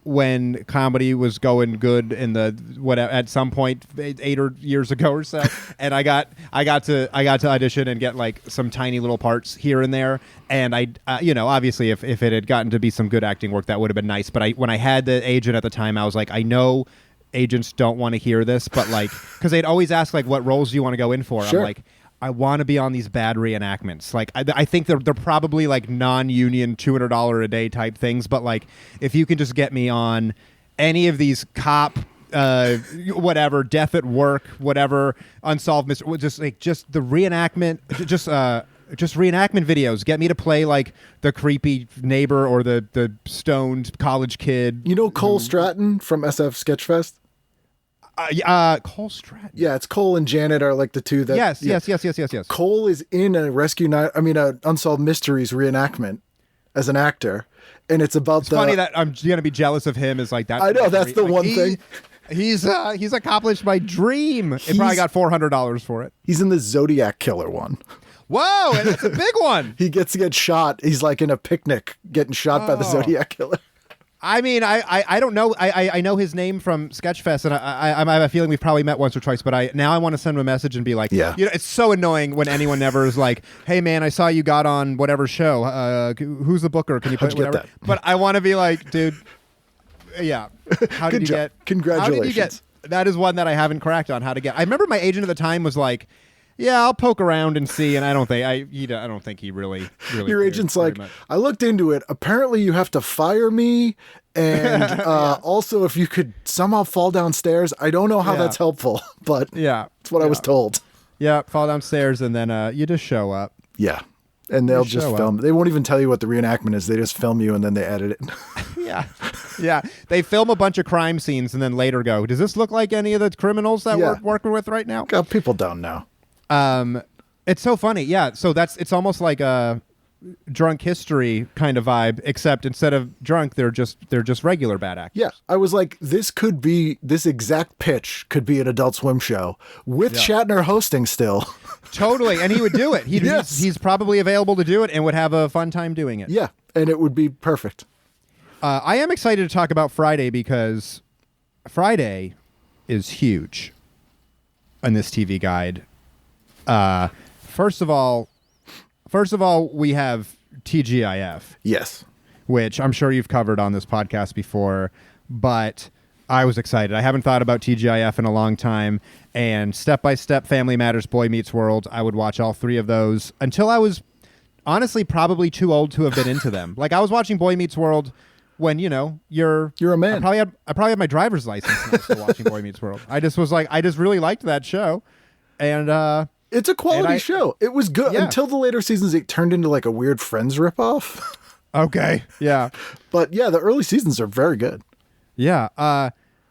when comedy was going good in at some point 8 years ago or so, and I got to audition and get like some tiny little parts here and there, and I obviously if it had gotten to be some good acting work that would have been nice, but when I had the agent at the time, I was like, I know agents don't want to hear this, but like, because they'd always ask like, what roles do you want to go in for? Sure. I'm like, I want to be on these bad reenactments. Like, I think they're probably like non-union $200 a day type things, but like, if you can just get me on any of these cop, whatever, death at work, whatever, unsolved mystery, just the reenactment, just reenactment videos. Get me to play like the creepy neighbor or the stoned college kid. You know Cole Stratton from SF Sketchfest? Cole Stratton. Yeah, it's Cole and Janet are like the two that... Yes. Cole is in a Unsolved Mysteries reenactment as an actor, and it's about It's funny that I'm going to be jealous of him is like that. I know, that's the one thing. He's accomplished my dream. It probably got $400 for it. He's in the Zodiac Killer one. Whoa, and that's a big one. He gets to get shot. He's like in a picnic getting shot by the Zodiac Killer. I mean, I don't know. I know his name from Sketchfest, and I have a feeling we've probably met once or twice. But I want to send him a message and be like, it's so annoying when anyone never is like, hey man, I saw you got on whatever show. Who's the booker? Can you play whatever? But I want to be like, dude, yeah. How did you get? Congratulations. How did you get? That is one that I haven't cracked on how to get. I remember my agent at the time was like, yeah, I'll poke around and see, and I don't think he really Your agent's like, I looked into it. Apparently, you have to fire me And also, if you could somehow fall downstairs, I don't know how Yeah. that's helpful, but it's what I was told. Yeah, fall downstairs and then you just show up. Yeah. And they'll just show film. They won't even tell you what the reenactment is. They just film you and then they edit it. Yeah. Yeah. They film a bunch of crime scenes and then later go, does this look like any of the criminals that we're working with right now? God, people don't know. It's so funny. Yeah. So it's almost like a drunk history kind of vibe, except instead of drunk, they're just regular bad actors. Yeah. I was like, this exact pitch could be an Adult Swim show with Shatner hosting still. Totally. And he would do it. He's probably available to do it and would have a fun time doing it. Yeah. And it would be perfect. I am excited to talk about Friday because Friday is huge in this TV guide. First of all, we have TGIF. Yes. Which I'm sure you've covered on this podcast before, but I was excited. I haven't thought about TGIF in a long time, and Step by Step, Family Matters, Boy Meets World, I would watch all three of those until I was honestly probably too old to have been into them. Like I was watching Boy Meets World when, you're a man. I probably had my driver's license when I was still watching Boy Meets World. I just really liked that show. And it's a quality show. It was good until the later seasons. It turned into like a weird Friends ripoff. Okay. Yeah. But yeah, the early seasons are very good. Yeah.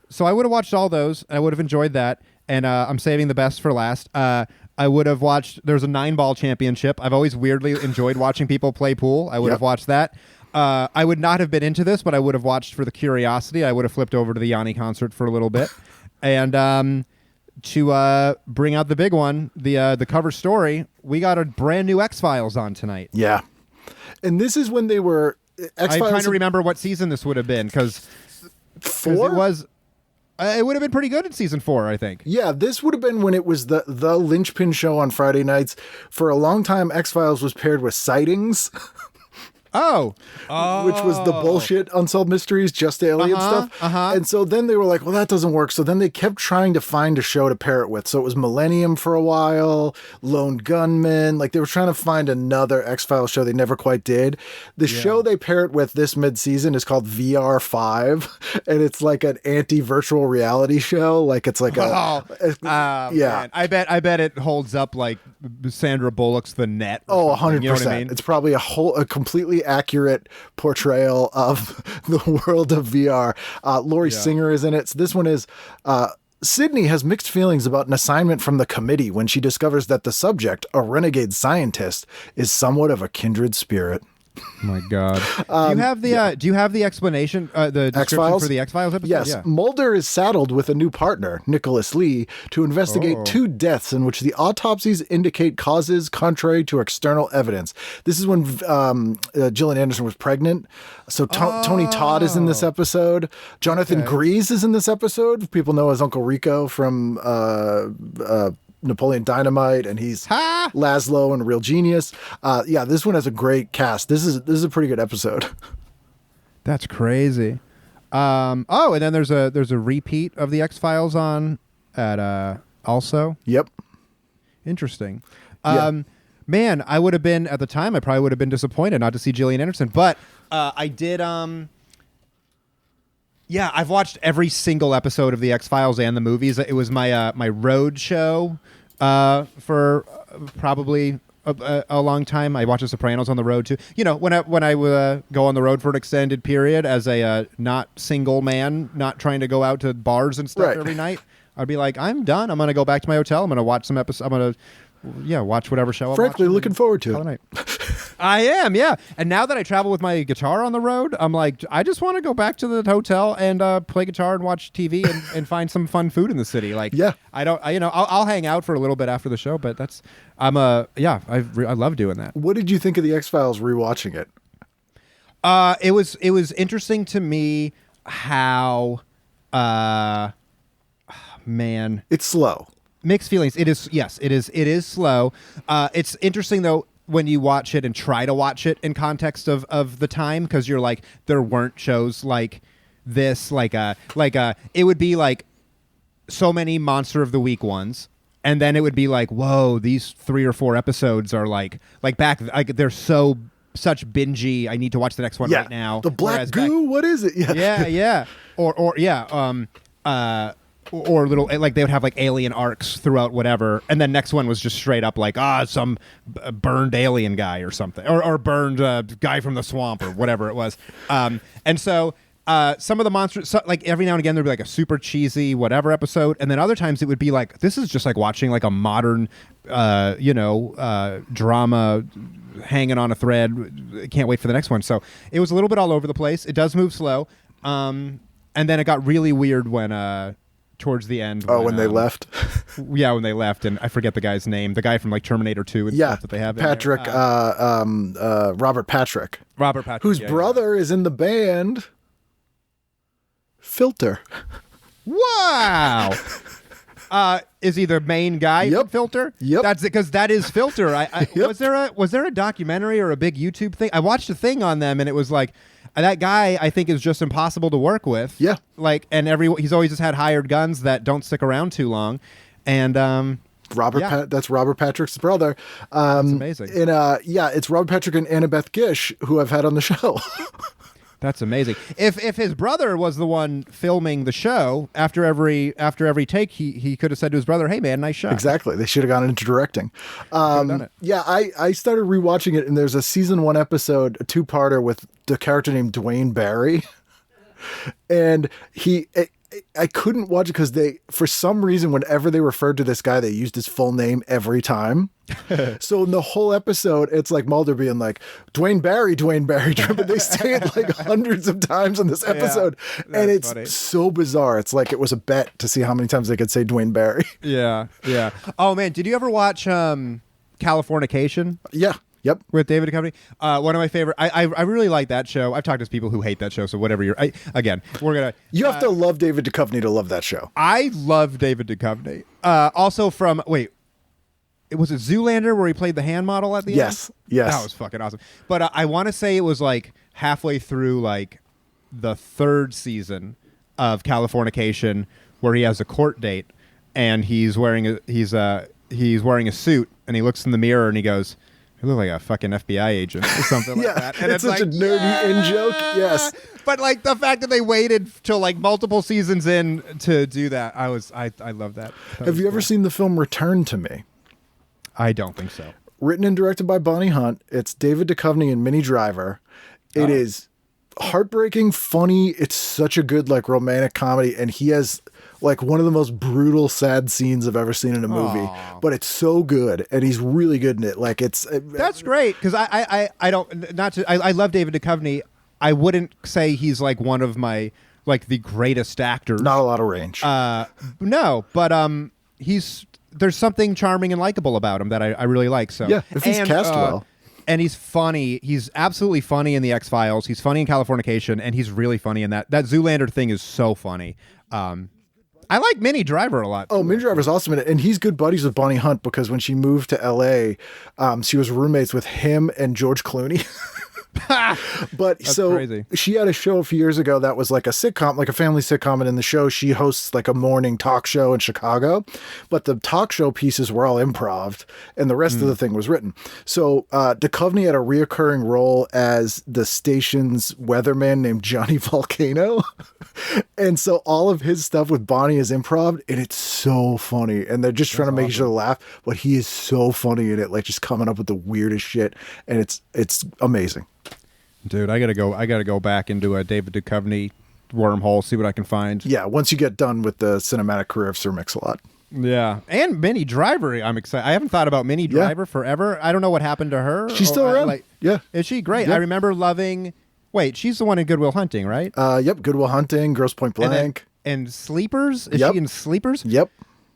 So I would have watched all those. I would have enjoyed that. And I'm saving the best for last. I would have watched, there's a 9-ball championship. I've always weirdly enjoyed watching people play pool. I would have watched that. I would not have been into this, but I would have watched for the curiosity. I would have flipped over to the Yanni concert for a little bit. And to bring out the big one, the cover story, we got a brand new X-Files on tonight. Yeah. And this is when they were X-Files. I'm trying to remember what season this would have been because 4? It would have been pretty good in season 4, I think. Yeah, this would have been when it was the linchpin show on Friday nights. For a long time, X-Files was paired with Sightings. Oh. Which was the bullshit Unsolved Mysteries, Just Alien stuff. And so then they were like, well, that doesn't work. So then they kept trying to find a show to pair it with. So it was Millennium for a while, Lone Gunman. Like they were trying to find another X-Files show. They never quite did. The show they pair it with this mid-season is called VR5. And it's like an anti-virtual reality show. Like it's like Man. I bet it holds up like Sandra Bullock's The Net. Oh, 100%. You know what I mean? It's probably a completely accurate portrayal of the world of VR. Laurie Singer is in it. So this one is Sydney has mixed feelings about an assignment from the committee when she discovers that the subject, a renegade scientist, is somewhat of a kindred spirit. Oh my God. Do you have the explanation, the description X-Files? for the X-Files episode? Yes. Yeah. Mulder is saddled with a new partner, Nicholas Lee, to investigate 2 deaths in which the autopsies indicate causes contrary to external evidence. This is when Gillian Anderson was pregnant. So Tony Todd is in this episode. Jonathan Grease is in this episode. People know as Uncle Rico from Napoleon Dynamite, and he's Laszlo and Real Genius. This one has a great cast. This is a pretty good episode. That's crazy. And then there's a repeat of the X-Files on at also. Yep. Interesting. Man, I would have been at the time. I probably would have been disappointed not to see Gillian Anderson, but I did. Yeah, I've watched every single episode of the X-Files and the movies. It was my my road show for probably a long time. I watched The Sopranos on the road too. You know, when I go on the road for an extended period as a not single man, not trying to go out to bars and stuff every night, I'd be like, I'm done. I'm going to go back to my hotel. I'm going to watch some episodes. I'm going to watch whatever show. Frankly, looking forward to it. I am, yeah. And now that I travel with my guitar on the road, I'm like, I just want to go back to the hotel and play guitar and watch TV and find some fun food in the city. Like, I'll hang out for a little bit after the show, but I love doing that. What did you think of the X-Files rewatching it? It was interesting to me how, man, it's slow. Mixed feelings. It is. Yes, it is. It is slow. It's interesting though when you watch it and try to watch it in context of the time, because you're like, there weren't shows like this, it would be like so many Monster of the Week ones, and then it would be like, whoa, these 3 or 4 episodes are like back, like they're so such bingey. I need to watch the next one right now. The black Whereas goo. What is it? yeah. Or little like they would have like alien arcs throughout whatever, and then next one was just straight up like some burned alien guy or something, or burned guy from the swamp or whatever it was. And so some of the monsters, like every now and again there'd be like a super cheesy whatever episode, and then other times it would be like this is just like watching like a modern drama hanging on a thread. Can't wait for the next one. So it was a little bit all over the place. It does move slow, and then it got really weird when towards the end. When they left. Yeah, when they left, and I forget the guy's name. The guy from like Terminator 2 and stuff that they have. Patrick, Robert Patrick. Robert Patrick, whose brother is in the band Filter. Wow. Is he the main guy from Filter? Yep. That's it, because that is Filter. Yep. Was there a documentary or a big YouTube thing? I watched a thing on them, and it was like, that guy, I think, is just impossible to work with. Yeah. Like, and he's always just had hired guns that don't stick around too long. And that's Robert Patrick's brother. That's amazing. And it's Robert Patrick and Annabeth Gish, who I've had on the show. That's amazing. If his brother was the one filming the show, after every take, he could have said to his brother, "Hey man, nice shot." Exactly. They should have gone into directing. Done it. Yeah, I started rewatching it, and there's a season 1 episode, a 2-parter with the character named Dwayne Barry, and I couldn't watch it because they, for some reason, whenever they referred to this guy, they used his full name every time. So in the whole episode, it's like Mulder being like, Dwayne Barry, but they say it like hundreds of times in this episode. And it's funny. So bizarre. It's like it was a bet to see how many times they could say Dwayne Barry. Yeah. Oh man, did you ever watch Californication? Yeah. Yep. With David Duchovny. One of my favorite. I really like that show. I've talked to people who hate that show, so whatever we're gonna. You have to love David Duchovny to love that show. I love David Duchovny. Also from was it Zoolander where he played the hand model at the end? Yes. That was fucking awesome. But I want to say it was like halfway through like the 3rd season of Californication where he has a court date and he's wearing a suit and he looks in the mirror and he goes, "You look like a fucking FBI agent," or something like that. And it's such a nerdy in-joke. Yes. But like the fact that they waited till like multiple seasons in to do that, I love that. Have you ever seen the film Return to Me? I don't think so. Written and directed by Bonnie Hunt. It's David Duchovny and Minnie Driver. It is heartbreaking, funny. It's such a good like romantic comedy, and he has like one of the most brutal, sad scenes I've ever seen in a movie. But it's so good, and he's really good in it. Like that's great because I love David Duchovny. I wouldn't say he's like one of my like the greatest actors. Not a lot of range. No, but there's something charming and likable about him that I really like. So yeah, if he's cast well. And he's funny. He's absolutely funny in the X-Files. He's funny in Californication, and he's really funny in that. That Zoolander thing is so funny. I like Minnie Driver a lot. Oh, Minnie Driver's awesome in it. And he's good buddies with Bonnie Hunt because when she moved to L.A., she was roommates with him and George Clooney. But That's so crazy. She had a show a few years ago that was like a sitcom, like a family sitcom. And in the show, she hosts like a morning talk show in Chicago. But the talk show pieces were all improv and the rest of the thing was written. So Duchovny had a reoccurring role as the station's weatherman named Johnny Volcano. And so all of his stuff with Bonnie is improv, and it's so funny. And they're just trying to make each other laugh, but he is so funny in it, like just coming up with the weirdest shit. And it's amazing. Dude, I gotta go back into a David Duchovny wormhole, see what I can find. Yeah, once you get done with the cinematic career of Sir Mix-a-Lot. Yeah, and Minnie Driver, I'm excited. I haven't thought about Minnie Driver forever. I don't know what happened to her. She's still around. Yeah. Is she great? Yeah. I remember loving... Wait, she's the one in Good Will Hunting, right? Yep, Good Will Hunting, Grosse Point Blank. And Sleepers? Is Yep. she in Sleepers? Yep.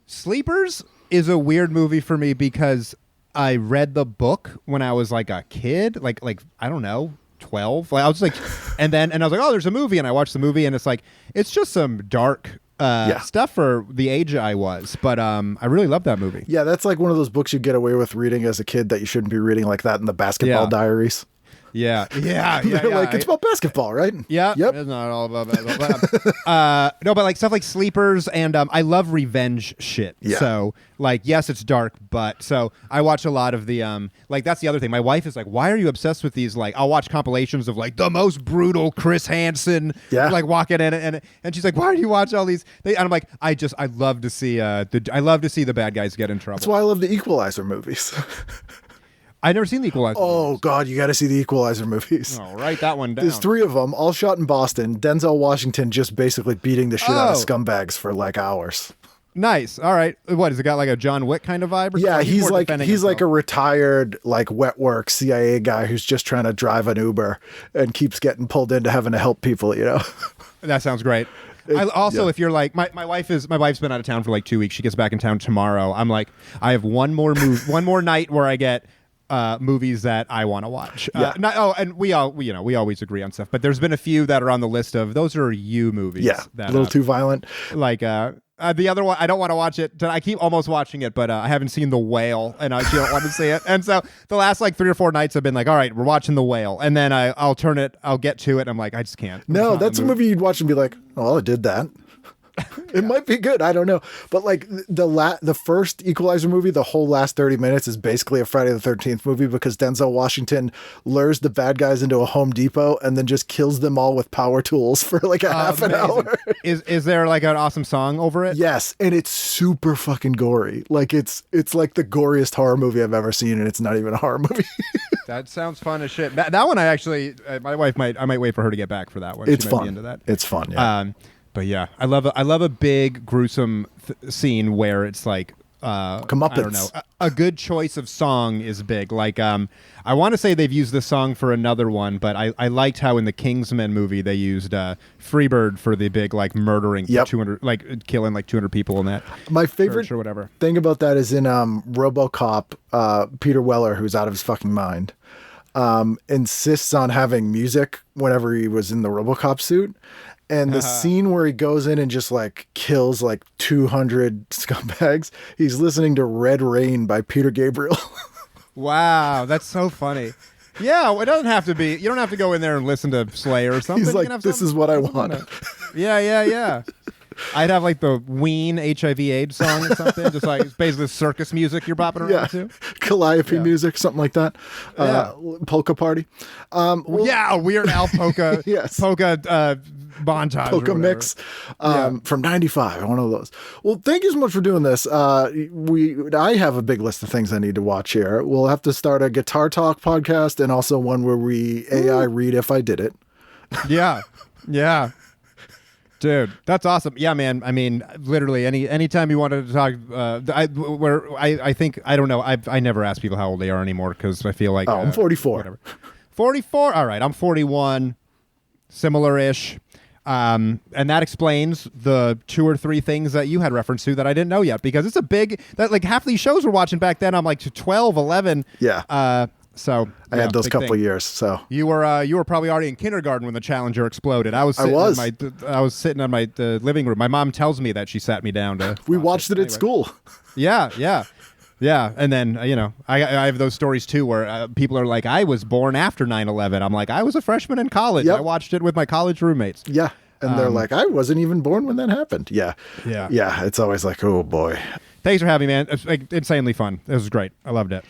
Sleepers is a weird movie for me because I read the book when I was like a kid, like I don't know, 12. Like I was like, and I was like, oh, there's a movie, and I watched the movie, and it's like it's just some dark stuff for the age I was, but I really love that movie. Yeah, that's like one of those books you get away with reading as a kid that you shouldn't be reading, like that in the Basketball Diaries. Yeah. They're like, it's about basketball, right? Yeah. Yep. It's not all about no, but like stuff like Sleepers and I love revenge shit. Yeah. So like, yes, it's dark, but so I watch a lot of the like that's the other thing. My wife is like, why are you obsessed with these? Like, I'll watch compilations of like the most brutal Chris Hansen, like walking in and she's like, why do you watch all these? And I'm like, I love to see the bad guys get in trouble. That's why I love the Equalizer movies. I've never seen the Equalizer. Oh, God, you got to see the Equalizer movies. Oh, write that one down. There's 3 of them, all shot in Boston. Denzel Washington just basically beating the shit out of scumbags for like hours. Nice. All right. What, has it got like a John Wick kind of vibe? Or yeah, he's himself? like a retired like wet work CIA guy who's just trying to drive an Uber and keeps getting pulled into having to help people, you know? That sounds great. If you're like my wife's been out of town for like 2 weeks. She gets back in town tomorrow. I'm like, I have one more night where I get movies that I want to watch. And we always agree on stuff, but there's been a few that are on the list of those are you movies. Yeah, that, a little too violent. Like the other one, I don't want to watch it. I keep almost watching it, but I haven't seen The Whale, and I don't want to see it. And so the last like 3 or 4 nights I've been like, all right, we're watching The Whale, and then I'll get to it. And I'm like, I just can't. No, that's a movie you'd watch and be like, oh, well, I did that. It might be good. I don't know. But like the first Equalizer movie, the whole last 30 minutes is basically a Friday the 13th movie because Denzel Washington lures the bad guys into a Home Depot and then just kills them all with power tools for like a half an hour. Is there like an awesome song over it? Yes. And it's super fucking gory. Like it's like the goriest horror movie I've ever seen. And it's not even a horror movie. That sounds fun as shit. That one I actually, my wife I might wait for her to get back for that one. It's she might fun. Be into that. It's fun. Yeah. But yeah, I love a big gruesome scene where it's like comeuppance. I don't know, a good choice of song is big. Like I want to say they've used this song for another one, but I liked how in the Kingsman movie they used Freebird for the big like murdering 200 like killing like 200 people in that. My favorite or whatever thing about that is in RoboCop, Peter Weller, who's out of his fucking mind, insists on having music whenever he was in the RoboCop suit. And the scene where he goes in and just like kills like 200 scumbags, he's listening to Red Rain by Peter Gabriel. Wow, that's so funny. Yeah, it doesn't have to be. You don't have to go in there and listen to Slayer or something. He's like, this is what I want. Yeah. I'd have like the Ween HIV/AIDS song or something, just like it's basically circus music you're bopping around to. Calliope music, something like that. Polka party. Weird Al polka. Yes. Polka montage. Polka mix from 95. One of those. Well, thank you so much for doing this. I have a big list of things I need to watch here. We'll have to start a guitar talk podcast and also one where we AI read If I Did It. Yeah. Dude, that's awesome. Yeah, man. I mean, literally, anytime you wanted to talk, I think I don't know. I never ask people how old they are anymore because I feel like I'm 44. Whatever. 44. All right, I'm 41. Similar-ish, and that explains the 2 or 3 things that you had reference to that I didn't know yet because it's a big that like half these shows we're watching back then. I'm like to 12, 11. Yeah. So I had those couple of years. So you were probably already in kindergarten when the Challenger exploded. I was sitting in my living room. My mom tells me that she sat me down to. We watched it at school. Yeah. And then I have those stories too where people are like, I was born after 9/11. I'm like, I was a freshman in college. Yep. I watched it with my college roommates. Yeah. And they're like, I wasn't even born when that happened. Yeah. It's always like, oh boy. Thanks for having me, man. It's like, insanely fun. It was great. I loved it.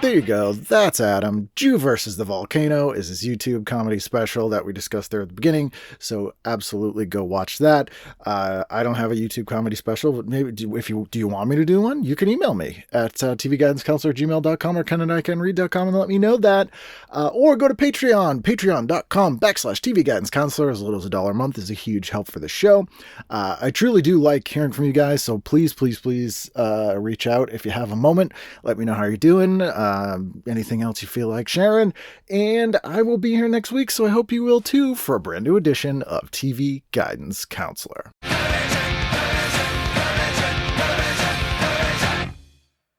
There you go. That's Adam. Jew Versus the Volcano is his YouTube comedy special that we discussed there at the beginning. So absolutely go watch that. I don't have a YouTube comedy special, but maybe do you want me to do one? You can email me at tvguidancecounselor@gmail.com or ken@icanread.com and let me know that. Or go to Patreon, patreon.com/tvguidancecounselor. As little as $1 a month is a huge help for the show. I truly do like hearing from you guys. So please reach out if you have a moment. Let me know how you're doing. Anything else you feel like sharing, and I will be here next week, so I hope you will too for a brand new edition of TV Guidance Counselor.